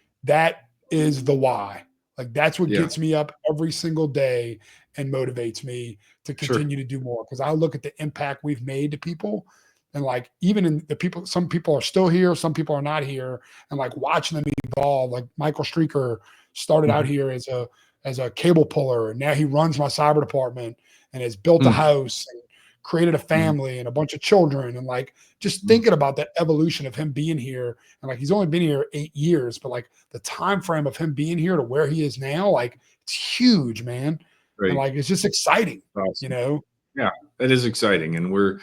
is the why. Like that's what Yeah. gets me up every single day and motivates me to Sure. continue to do more. Because I look at the impact we've made to people, and like even in the people, some people are still here, some people are not here, and like watching them evolve. Like Michael Streaker started out Mhm. here as a cable puller, and now he runs my cyber department and has built a Mm. house and created a Mhm. family and a bunch of children, and like just Mhm. thinking about that evolution of him being here, and like he's only been here 8 years, but like the time frame of him being here to where he is now, like it's huge, man. And Right. like it's just exciting, you Awesome. know. Yeah, that is exciting, and we're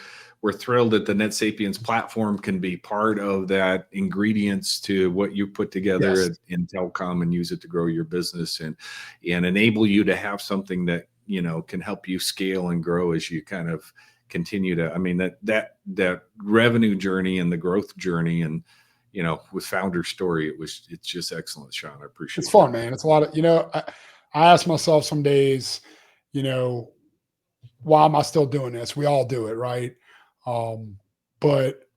thrilled that the NetSapiens platform can be part of that ingredients to what you put together Yes. in telecom and use it to grow your business and enable you to have something that can help you scale and grow as you kind of continue to. I mean that revenue journey and the growth journey and with Founder Story, it's just excellent, Sean. I It's appreciate fun, that. man. It's a lot of, I ask myself some days, you know, why am I still doing this? We all do it, right? Um, but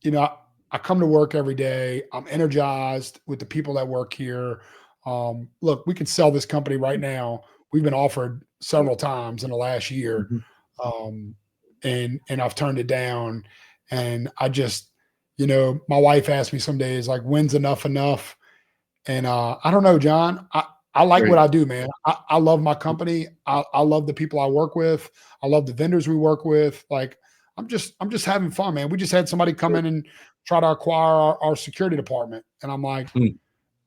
you know, I come to work every day. I'm energized with the people that work here. Look, we could sell this company right now. We've been offered several times in the last year, Mhm. um, and I've turned it down. And I just, my wife asked me some days like, "When's enough enough?" And I don't know, John. I like what Right. I do, man. I love my company. I love the people I work with. I love the vendors we work with. Like I'm just having fun, man. We just had somebody come Right. in and try to acquire our security department. And I'm like, Mm.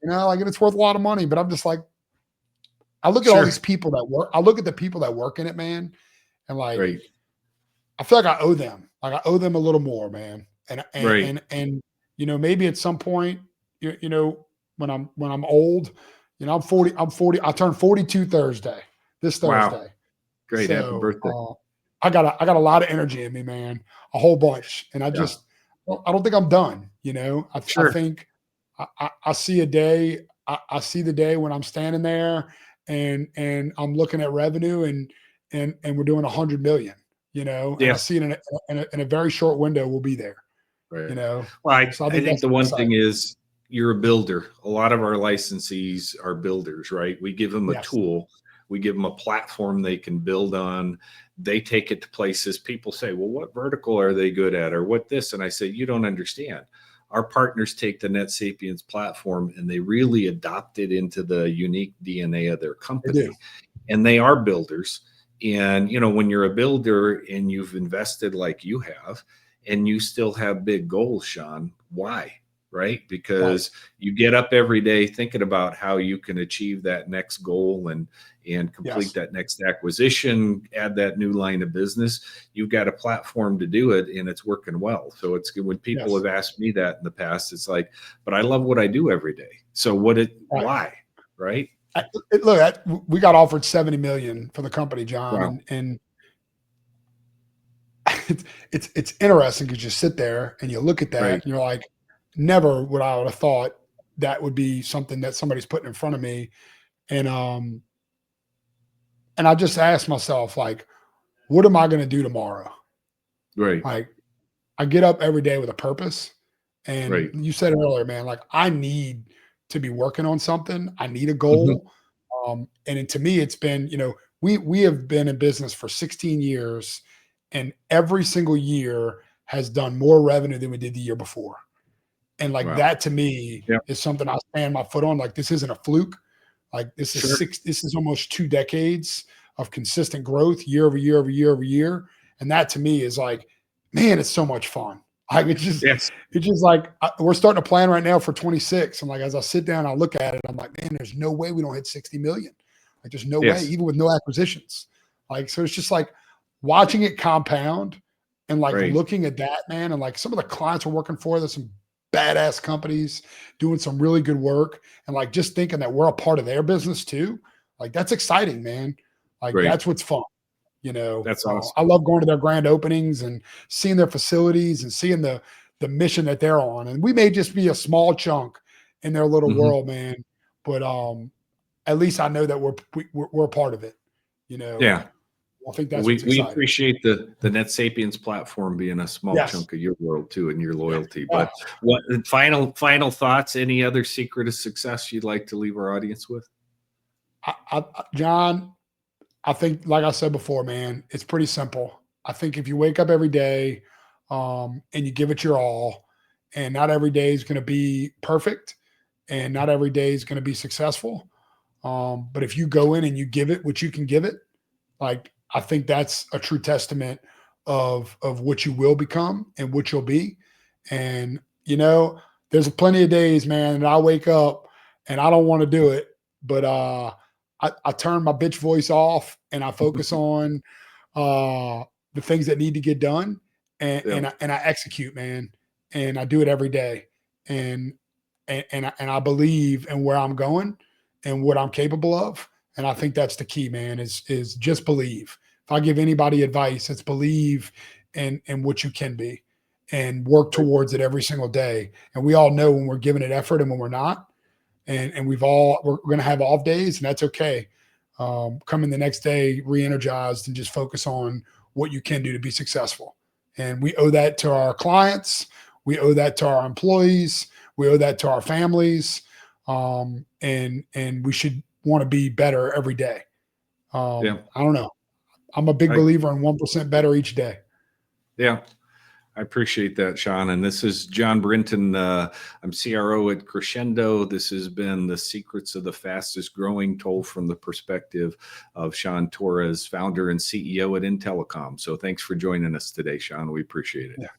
like it's worth a lot of money, but I'm just like, I look at all these Sure. people that work, I look at the people that work in it, man, and like Right. I feel like I owe them. Like I owe them a little more, man. Right. And maybe at some point, when I'm old, I'm 40, I turned 42 this Wow. Thursday. Great. Happy So birthday. I got a lot of energy in me, man, a whole bunch. And Yeah. I don't think I'm done. I Sure. think I see a day, I see the day when I'm standing there and I'm looking at revenue and we're doing 100 million, and I Yes. see it in a very short window, we'll be there, Right. Well, so I I think think that's the what's one thing exciting. is you're a builder. A lot of our licensees are builders, right? We give them a Yes, tool, we give them a platform they can build on. They take it to places. People say, well, what vertical are they good at or what this? And I say, you don't understand. Our partners take the NetSapiens platform and they really adopt it into the unique DNA of their they do. company. And they are builders. And, when you're a builder and you've invested like you have, and you still have big goals, Sean, why? Right? Right. Because you get up every day thinking about how you can achieve that next goal and complete Yes. that next acquisition, add that new line of business. You've got a platform to do it and it's working well. So it's good when people Yes. have asked me that in the past, it's like, but I love what I do every day. So Right. why? Right? Look, we got offered 70 million for the company, John, Wow. and it's interesting because you sit there and you look at that Right. and you're like, never would I would have thought that would be something that somebody's putting in front of me. And I just asked myself, like, what am I going to do tomorrow? Right. Like, I get up every day with a purpose. And Right. you said it earlier, man, like I need to be working on something. I need a Mhm. goal. To me, it's been, we have been in business for 16 years, and every single year has done more revenue than we did the year before. And like Wow. that to me Yeah. is something I stand my foot on. Like this isn't a fluke. Like Sure. this is almost 2 decades of consistent growth year over year over year over year. And that to me is like, man, it's so much fun. Like Yes. it's just like we're starting to plan right now for 26. And like as I sit down, I look at it, I'm like, man, there's no way we don't hit 60 million. Like there's no way, Yes. even with no acquisitions. Like so, it's just like watching it compound and like Right. looking at that, man, and like some of the clients we're working for, there's some badass companies doing some really good work, and like just thinking that we're a part of their business too. Like that's exciting, man. Like Right. that's what's fun. That's awesome. I love going to their grand openings and seeing their facilities and seeing the mission that they're on. And we may just be a small chunk in their little Mhm. world, man. But at least I know that we're a part of it. You know, Yeah. I think Well, that's what's we exciting. appreciate the NetSapiens platform being a small Yes. chunk of your world too and your Yeah. loyalty. Yeah. But what final thoughts? Any other secret of success you'd like to leave our audience with? John, I think, like I said before, man, it's pretty simple. I think if you wake up every day and you give it your all, and not every day is going to be perfect, and not every day is going to be successful. But if you go in and you give it what you can give it, like I think that's a true testament of what you will become and what you'll be. And there's plenty of days, man, and I wake up and I don't want to do it, but I turn my bitch voice off and I focus on the things that need to get done, and Yeah. I execute, man, and I do it every day, and I believe in where I'm going and what I'm capable of, and I think that's the key, man. Is just believe. If I give anybody advice, it's believe in what you can be, and work Right. towards it every single day. And we all know when we're giving it effort and when we're not, and we're going to have off days, and that's okay. Come in the next day re-energized and just focus on what you can do to be successful. And we owe that to our clients. We owe that to our employees. We owe that to our families. And we should want to be better every day. Yeah. I don't know. I'm a big believer in 1% better each day. Yeah. I appreciate that, Sean. And this is John Brinton. I'm CRO at Crescendo. This has been The Secrets of the Fastest Growing, told from the perspective of Sean Torres, founder and CEO at Intellicom. So thanks for joining us today, Sean. We appreciate it. Yeah.